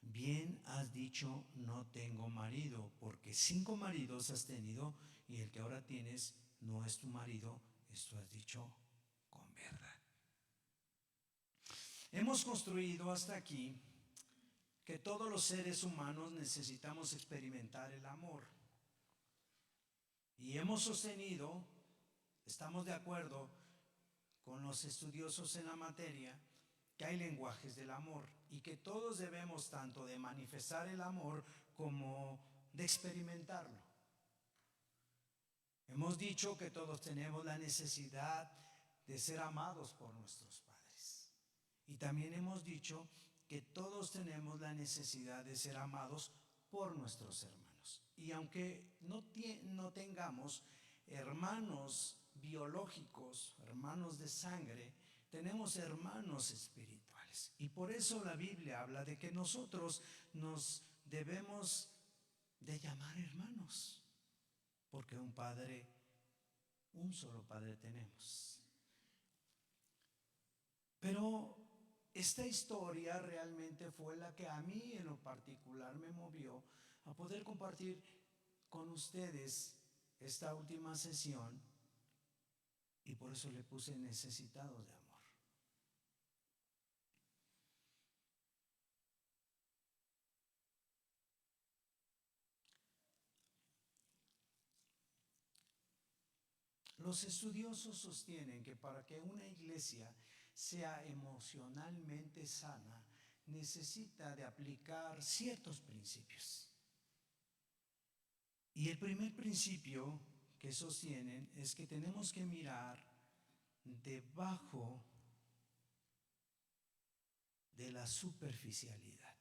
bien has dicho, no tengo marido, porque 5 maridos has tenido y el que ahora tienes no es tu marido. Esto has dicho con verdad. Hemos construido hasta aquí que todos los seres humanos necesitamos experimentar el amor. Y hemos sostenido, estamos de acuerdo con los estudiosos en la materia, que hay lenguajes del amor y que todos debemos tanto de manifestar el amor como de experimentarlo. Hemos dicho que todos tenemos la necesidad de ser amados por nuestros padres. Y también hemos dicho que todos tenemos la necesidad de ser amados por nuestros hermanos. Y aunque no tengamos hermanos biológicos, hermanos de sangre, tenemos hermanos espirituales. Y por eso la Biblia habla de que nosotros nos debemos de llamar hermanos, porque un solo Padre tenemos. Pero esta historia realmente fue la que a mí en lo particular me movió a poder compartir con ustedes esta última sesión, y por eso le puse necesitados de amor. Los estudiosos sostienen que para que una iglesia sea emocionalmente sana, necesita de aplicar ciertos principios. Y el primer principio que sostienen es que tenemos que mirar debajo de la superficialidad.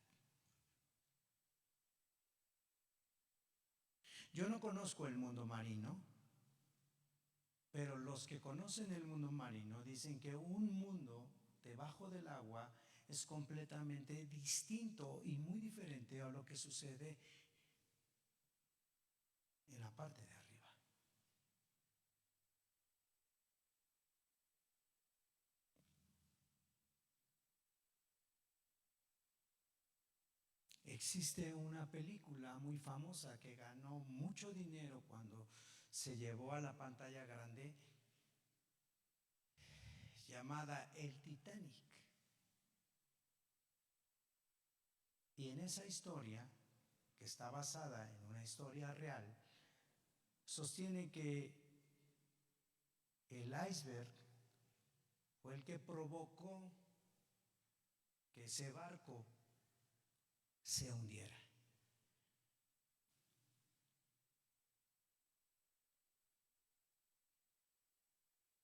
Yo no conozco el mundo marino, pero los que conocen el mundo marino dicen que un mundo debajo del agua es completamente distinto y muy diferente a lo que sucede en la parte de arriba. Existe una película muy famosa que ganó mucho dinero cuando se llevó a la pantalla grande, llamada El Titanic. Y en esa historia, que está basada en una historia real, sostiene que el iceberg fue el que provocó que ese barco se hundiera.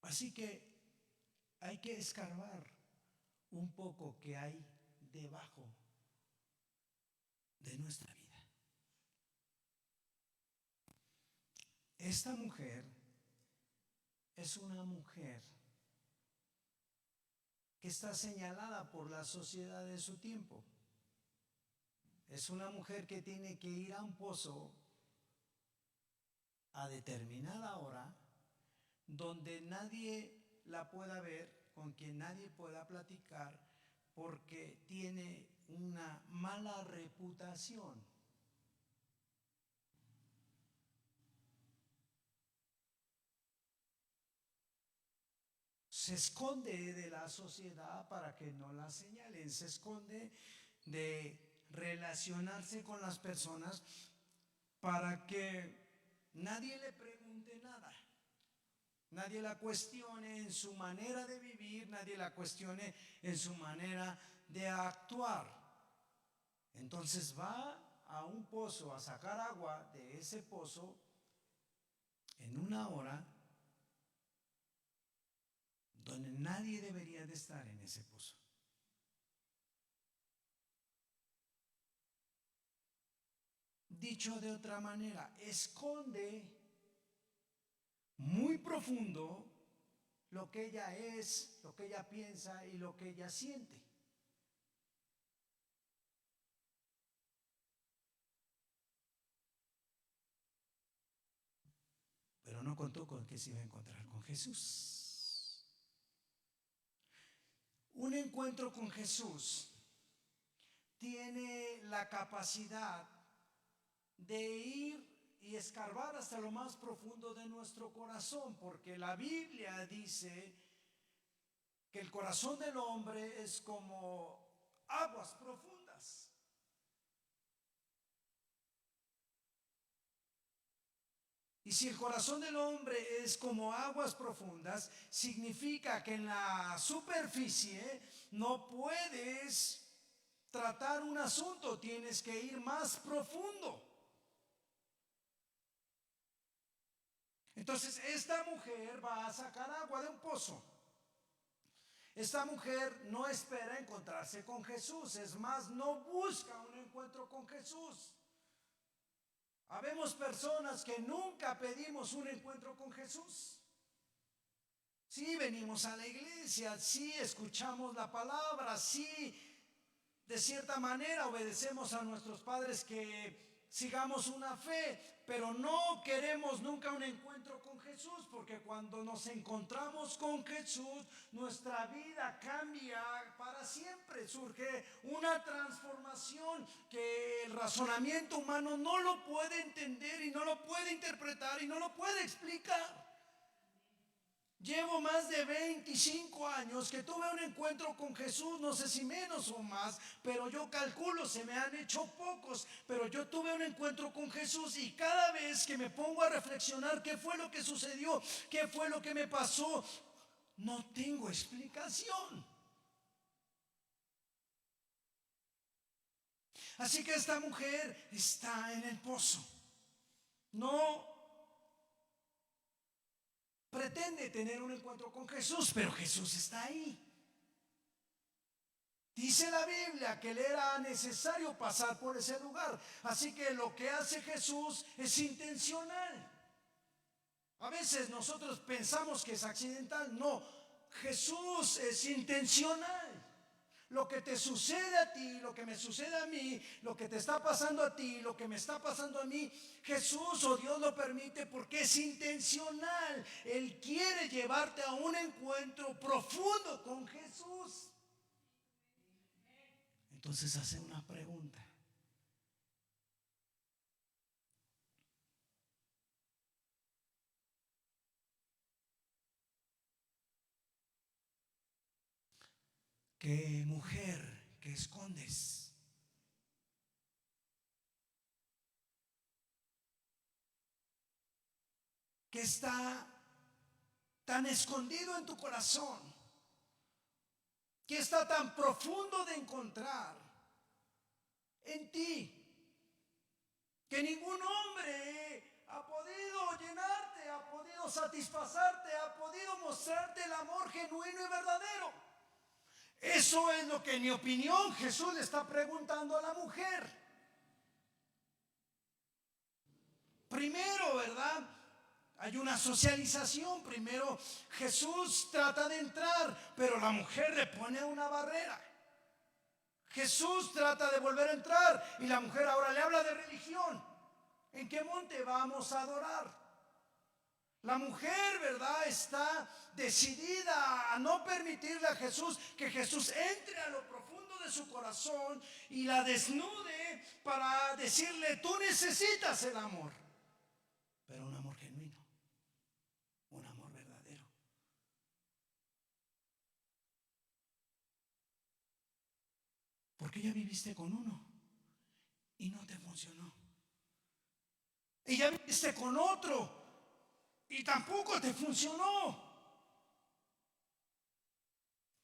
Así que hay que escarbar un poco que hay debajo de nuestra vida. Esta mujer es una mujer que está señalada por la sociedad de su tiempo. Es una mujer que tiene que ir a un pozo a determinada hora, donde nadie la pueda ver, con quien nadie pueda platicar, porque tiene una mala reputación. Se esconde de la sociedad para que no la señalen, se esconde de relacionarse con las personas para que nadie le pregunte nada, nadie la cuestione en su manera de vivir, nadie la cuestione en su manera de actuar. Entonces va a un pozo a sacar agua de ese pozo en una hora donde nadie debería de estar en ese pozo. Dicho de otra manera, esconde muy profundo lo que ella es, lo que ella piensa y lo que ella siente. Pero no contó con que se iba a encontrar con Jesús. Un encuentro con Jesús tiene la capacidad de ir y escarbar hasta lo más profundo de nuestro corazón, porque la Biblia dice que el corazón del hombre es como aguas profundas. Y si el corazón del hombre es como aguas profundas, significa que en la superficie no puedes tratar un asunto, tienes que ir más profundo. Entonces esta mujer va a sacar agua de un pozo. Esta mujer no espera encontrarse con Jesús, es más, no busca un encuentro con Jesús. Habemos personas que nunca pedimos un encuentro con Jesús. Sí, venimos a la iglesia, sí, escuchamos la palabra, sí, de cierta manera obedecemos a nuestros padres que sigamos una fe, pero no queremos nunca un encuentro con Jesús, porque cuando nos encontramos con Jesús, nuestra vida cambia para siempre, surge una transformación que el razonamiento humano no lo puede entender y no lo puede interpretar y no lo puede explicar. Llevo más de 25 años que tuve un encuentro con Jesús, no sé si menos o más, pero yo calculo, se me han hecho pocos, pero yo tuve un encuentro con Jesús y cada vez que me pongo a reflexionar qué fue lo que sucedió, qué fue lo que me pasó, no tengo explicación. Así que esta mujer está en el pozo. No pretende tener un encuentro con Jesús, pero Jesús está ahí. Dice la Biblia que le era necesario pasar por ese lugar. Así que lo que hace Jesús es intencional. A veces nosotros pensamos que es accidental. No, Jesús es intencional. Lo que te sucede a ti, lo que me sucede a mí, lo que te está pasando a ti, lo que me está pasando a mí, Jesús o Dios lo permite porque es intencional. Él quiere llevarte a un encuentro profundo con Jesús. Entonces hace una pregunta. ¿Qué mujer que escondes? ¿Qué está tan escondido en tu corazón? ¿Qué está tan profundo de encontrar en ti? Que ningún hombre ha podido llenarte, ha podido satisfacerte, ha podido mostrarte el amor genuino y verdadero. Eso es lo que, en mi opinión, Jesús le está preguntando a la mujer. Primero, ¿verdad? Hay una socialización. Primero Jesús trata de entrar, pero la mujer le pone una barrera. Jesús trata de volver a entrar y la mujer ahora le habla de religión. ¿En qué monte vamos a adorar? La mujer, ¿verdad?, está decidida a no permitirle a Jesús que Jesús entre a lo profundo de su corazón y la desnude para decirle: tú necesitas el amor, pero un amor genuino, un amor verdadero. Porque ya viviste con uno y no te funcionó. Y ya viviste con otro y tampoco te funcionó.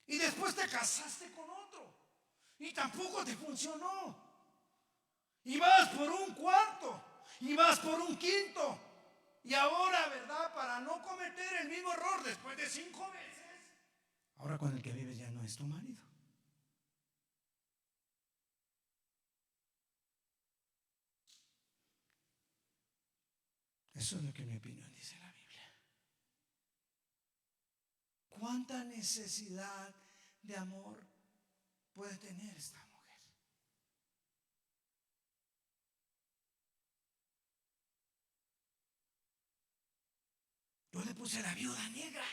Y después te casaste con otro y tampoco te funcionó. Y vas por un cuarto y vas por un quinto. Y ahora, ¿verdad?, para no cometer el mismo error después de 5 veces, ahora con el que vives ya no es tu marido. Eso es lo que en mi opinión dice la Biblia. ¿Cuánta necesidad de amor puede tener esta mujer? Yo le puse la viuda negra.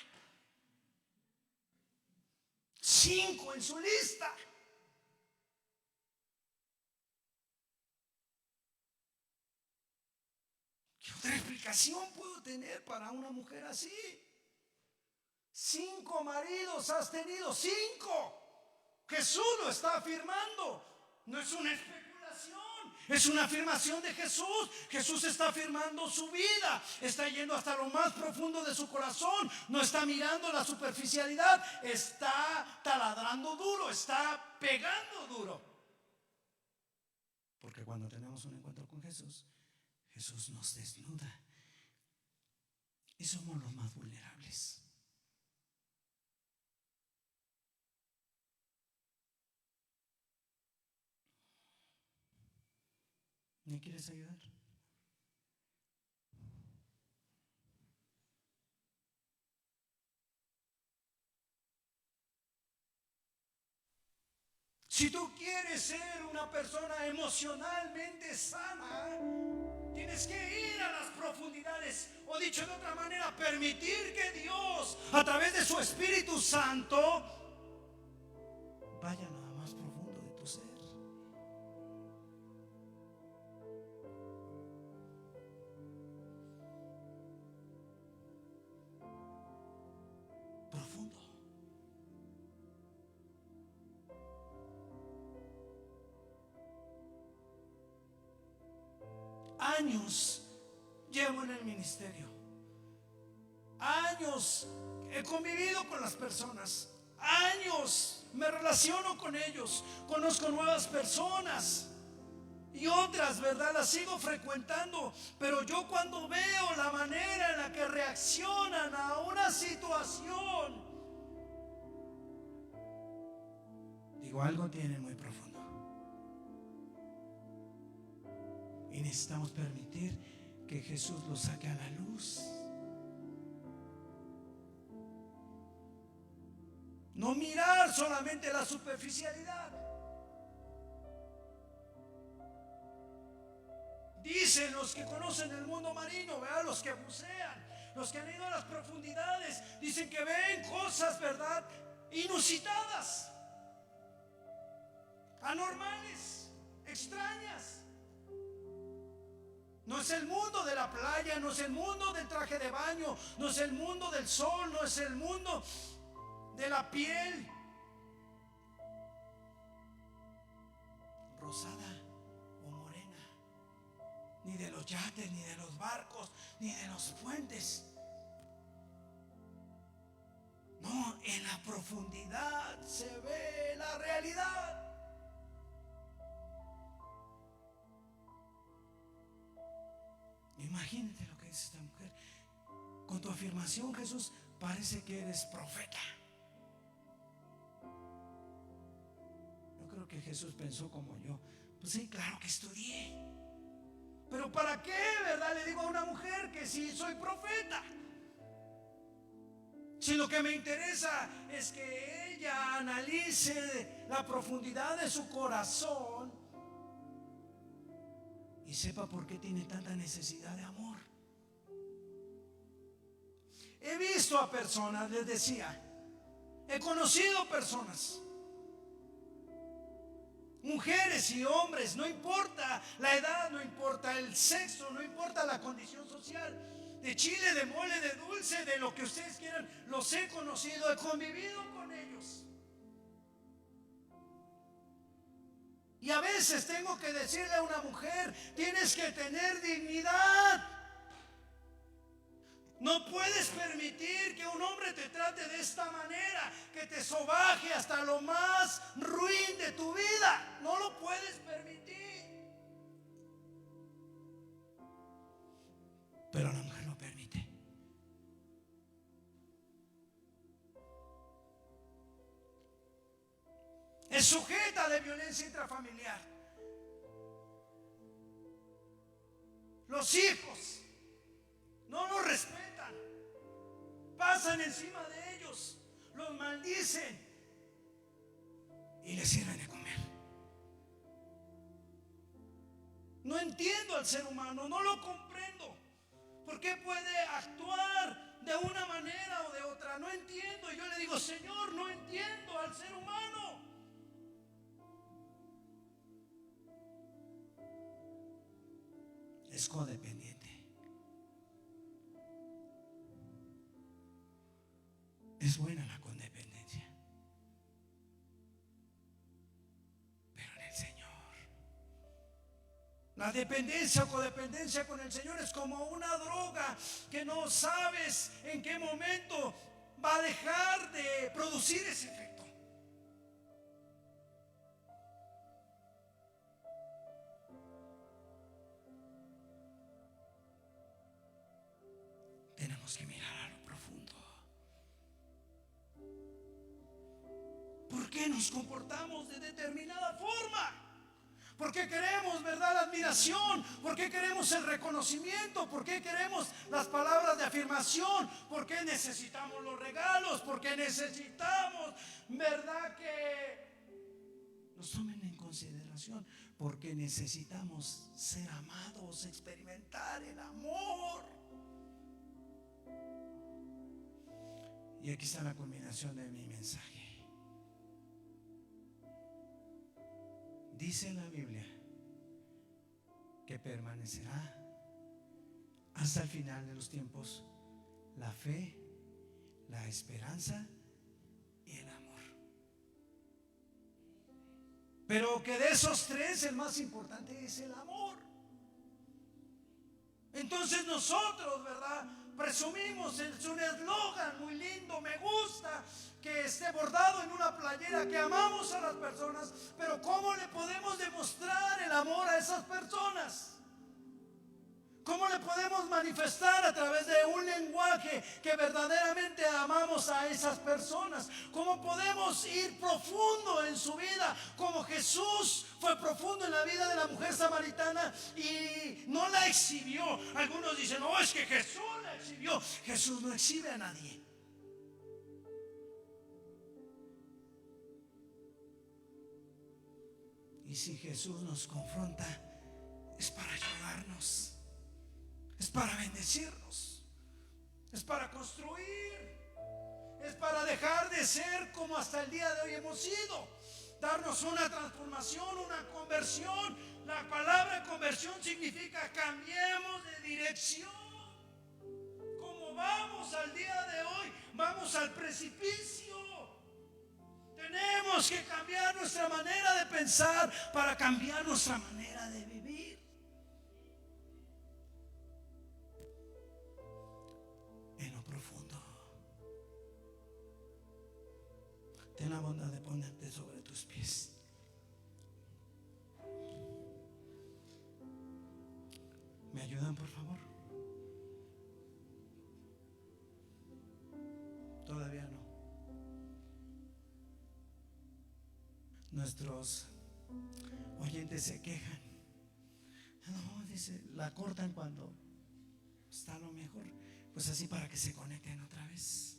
5 en su lista. ¿Qué otra explicación puedo tener para una mujer así? 5 maridos has tenido, 5. Jesús lo está afirmando. No es una especulación, es una afirmación de Jesús. Jesús está afirmando su vida, está yendo hasta lo más profundo de su corazón. No está mirando la superficialidad, está taladrando duro, está pegando duro. Porque cuando tenemos un encuentro con Jesús, Jesús nos desnuda y somos los más vulnerables. ¿Me quieres ayudar? Si tú quieres ser una persona emocionalmente sana, tienes que ir a las profundidades, o dicho de otra manera, permitir que Dios, a través de su Espíritu Santo, vaya a lo más profundo de tu ser. Profundo. Años llevo en el ministerio. Años he convivido con las personas. Años me relaciono con ellos. Conozco nuevas personas. Y otras, ¿verdad?, las sigo frecuentando. Pero yo cuando veo la manera en la que reaccionan a una situación, digo, algo tienen muy profundo. Y necesitamos permitir que Jesús lo saque a la luz. No mirar solamente la superficialidad. Dicen los que conocen el mundo marino, ¿verdad?, los que bucean, los que han ido a las profundidades, dicen que ven cosas, ¿verdad?, inusitadas, anormales, extrañas. No es el mundo de la playa, no es el mundo del traje de baño, no es el mundo del sol, no es el mundo de la piel rosada o morena, ni de los yates, ni de los barcos, ni de los puentes. No, en la profundidad se ve la realidad. Imagínate lo que dice esta mujer. Con tu afirmación, Jesús, parece que eres profeta. Yo creo que Jesús pensó como yo. Pues sí, claro que estudié. Pero ¿para qué, verdad? Le digo a una mujer que porque sí soy profeta, sino que me interesa es que ella analice la profundidad de su corazón y sepa por qué tiene tanta necesidad de amor. He visto a personas, les decía, he conocido personas, mujeres y hombres, no importa la edad, no importa el sexo, no importa la condición social, de chile, de mole, de dulce, de lo que ustedes quieran, los he conocido, he convivido con ellos. Y a veces tengo que decirle a una mujer, tienes que tener dignidad. No puedes permitir que un hombre te trate de esta manera, que te sobaje hasta lo más ruin de tu vida. No lo puedes permitir. Pero la mujer lo permite. Es sujeta de violencia intrafamiliar. Los hijos no los respetan, pasan encima de ellos, los maldicen y les sirven de comer. No entiendo al ser humano, no lo comprendo. ¿Por qué puede actuar de una manera o de otra? No entiendo. Y yo le digo, Señor, no entiendo al ser humano. Es codependiente. Es buena la codependencia, pero en el Señor, la dependencia o codependencia con el Señor es como una droga que no sabes en qué momento va a dejar de producir ese efecto. Tenemos que mirar a lo profundo. ¿Por qué nos comportamos de determinada forma? ¿Por qué queremos, verdad, la admiración? ¿Por qué queremos el reconocimiento? ¿Por qué queremos las palabras de afirmación? ¿Por qué necesitamos los regalos? ¿Por qué necesitamos, verdad, que nos tomen en consideración? Porque necesitamos ser amados, experimentar el amor. Y aquí está la culminación de mi mensaje. Dice en la Biblia que permanecerá hasta el final de los tiempos la fe, la esperanza y el amor. Pero que de esos tres el más importante es el amor. Entonces nosotros, ¿verdad?, presumimos, es un eslogan muy lindo, me gusta que esté bordado en una playera, que amamos a las personas, pero ¿cómo le podemos demostrar el amor a esas personas? ¿Cómo le podemos manifestar a través de un lenguaje que verdaderamente amamos a esas personas? ¿Cómo podemos ir profundo en su vida? Como Jesús fue profundo en la vida de la mujer samaritana y no la exhibió. Algunos dicen, no, es que Jesús la exhibió. Jesús no exhibe a nadie. Y si Jesús nos confronta, es para ayudarnos. Es para bendecirnos, es para construir, es para dejar de ser como hasta el día de hoy hemos sido, darnos una transformación, una conversión. La palabra conversión significa cambiemos de dirección. Como vamos al día de hoy, vamos al precipicio. Tenemos que cambiar nuestra manera de pensar para cambiar nuestra manera de vivir. Ten la bondad de ponerte sobre tus pies. ¿Me ayudan, por favor? Todavía no. Nuestros oyentes se quejan. No, dice, la cortan cuando está lo mejor. Pues así para que se conecten otra vez.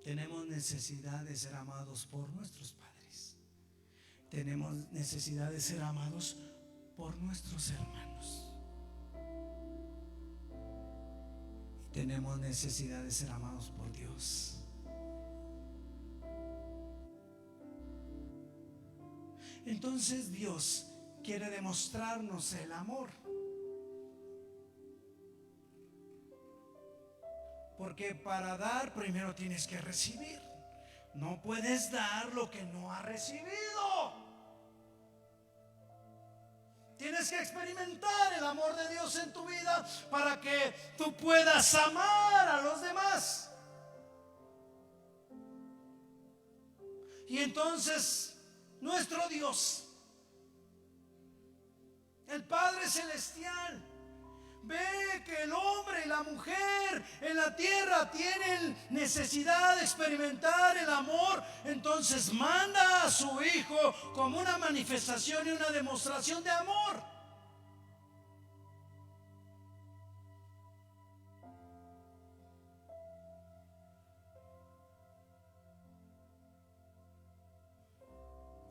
Tenemos necesidad de ser amados por nuestros padres. Tenemos necesidad de ser amados por nuestros hermanos. Y tenemos necesidad de ser amados por Dios. Entonces Dios quiere demostrarnos el amor. Porque para dar primero tienes que recibir. No puedes dar lo que no has recibido. Tienes que experimentar el amor de Dios en tu vida para que tú puedas amar a los demás. Y entonces nuestro Dios, el Padre Celestial, ve que el hombre y la mujer en la tierra tienen necesidad de experimentar el amor. Entonces manda a su Hijo como una manifestación y una demostración de amor.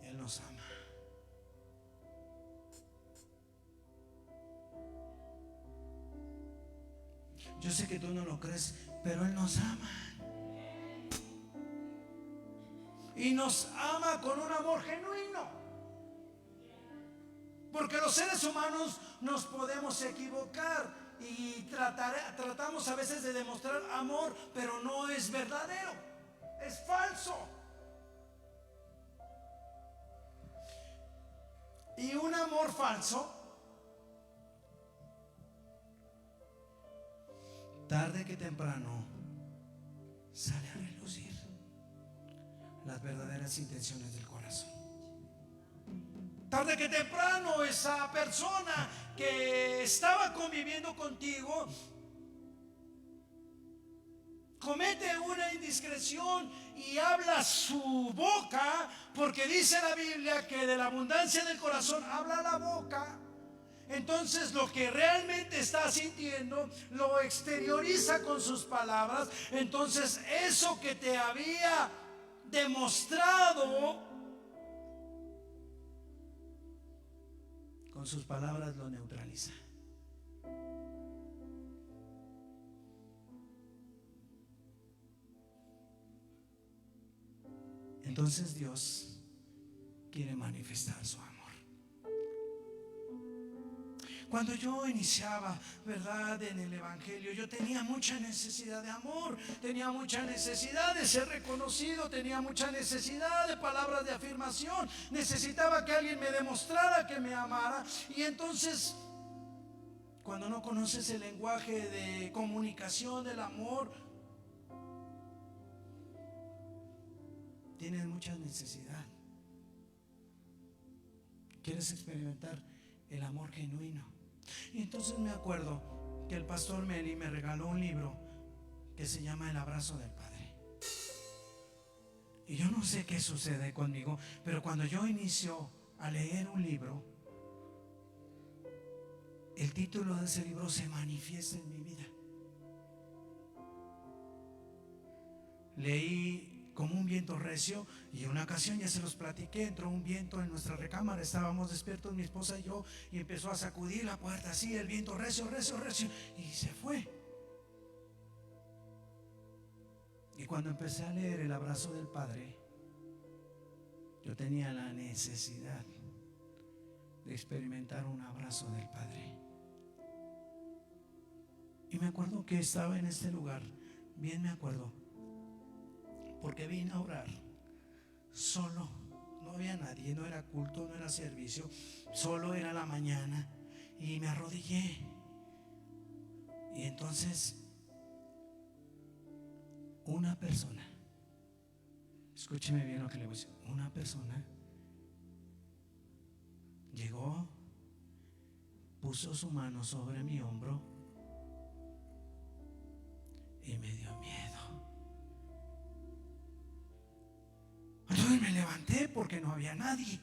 Él nos ama. Yo sé que tú no lo crees, pero Él nos ama. Y nos ama con un amor genuino. Porque los seres humanos nos podemos equivocar y tratamos a veces de demostrar amor, pero no es verdadero, es falso. Y un amor falso, tarde que temprano, sale a relucir las verdaderas intenciones del corazón. Tarde que temprano, esa persona que estaba conviviendo contigo comete una indiscreción y habla su boca, porque dice la Biblia que de la abundancia del corazón habla la boca. Entonces lo que realmente está sintiendo lo exterioriza con sus palabras. Entonces eso que te había demostrado con sus palabras lo neutraliza. Entonces Dios quiere manifestar su amor. Cuando yo iniciaba, ¿verdad?, en el Evangelio, yo tenía mucha necesidad de amor, tenía mucha necesidad de ser reconocido, tenía mucha necesidad de palabras de afirmación, necesitaba que alguien me demostrara que me amara. Y entonces, cuando no conoces el lenguaje de comunicación del amor, tienes mucha necesidad. Quieres experimentar el amor genuino. Y entonces me acuerdo que el pastor Meli me regaló un libro que se llama El abrazo del Padre. Y yo no sé qué sucede conmigo, pero cuando yo inicio a leer un libro, el título de ese libro se manifiesta en mi vida. Leí Como un viento recio, y una ocasión, ya se los platiqué, entró un viento en nuestra recámara, estábamos despiertos mi esposa y yo, y empezó a sacudir la puerta así, el viento recio, recio, recio, y se fue. Y cuando empecé a leer El abrazo del Padre, yo tenía la necesidad de experimentar un abrazo del Padre. Y me acuerdo que estaba en este lugar, bien me acuerdo, porque vine a orar solo, no había nadie, no era culto, no era servicio, solo era la mañana, y me arrodillé. Y entonces una persona, escúcheme bien lo que le voy a decir, una persona llegó, puso su mano sobre mi hombro y me dio miedo. Entonces me levanté porque no había nadie,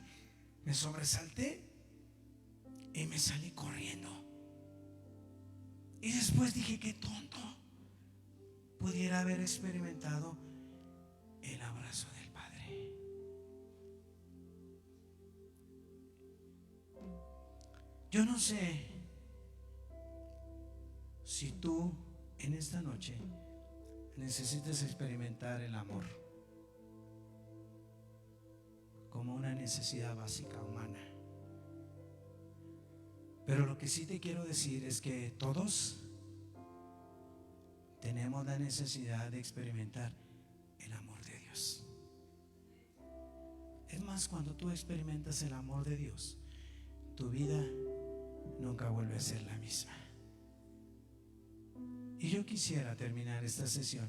me sobresalté Y me salí corriendo. Y después dije, qué tonto. Pudiera haber experimentado el abrazo del Padre. Yo no sé si tú en esta noche necesitas experimentar el amor como una necesidad básica humana. Pero lo que sí te quiero decir es que todos tenemos la necesidad de experimentar el amor de Dios. Es más, cuando tú experimentas el amor de Dios, tu vida nunca vuelve a ser la misma. Y yo quisiera terminar esta sesión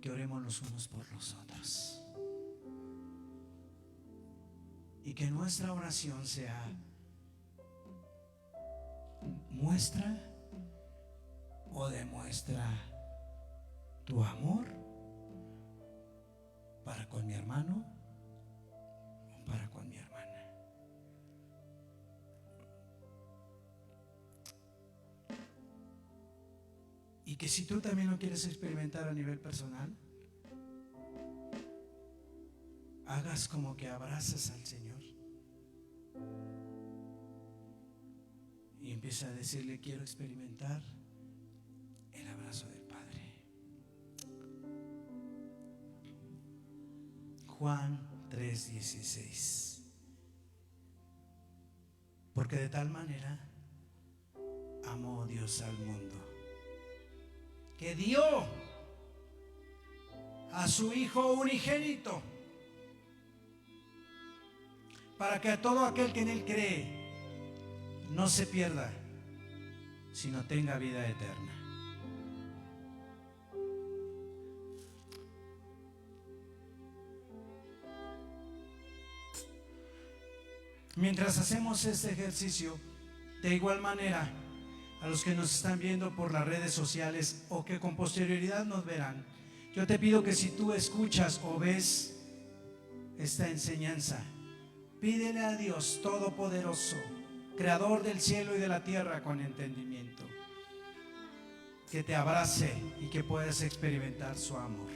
que oremos los unos por los otros, y que nuestra oración sea: muestra o demuestra tu amor para con mi hermano o para con mi hermana. Y que si tú también lo quieres experimentar a nivel personal, hagas como que abrazas al Señor y empieza a decirle: quiero experimentar el abrazo del Padre. Juan 3:16. Porque de tal manera amó Dios al mundo, que dio a su Hijo unigénito, para que a todo aquel que en Él cree no se pierda, sino tenga vida eterna. Mientras hacemos este ejercicio, de igual manera, a los que nos están viendo por las redes sociales o que con posterioridad nos verán, yo te pido que si tú escuchas o ves esta enseñanza, pídele a Dios Todopoderoso, Creador del cielo y de la tierra, con entendimiento, que te abrace y que puedas experimentar su amor.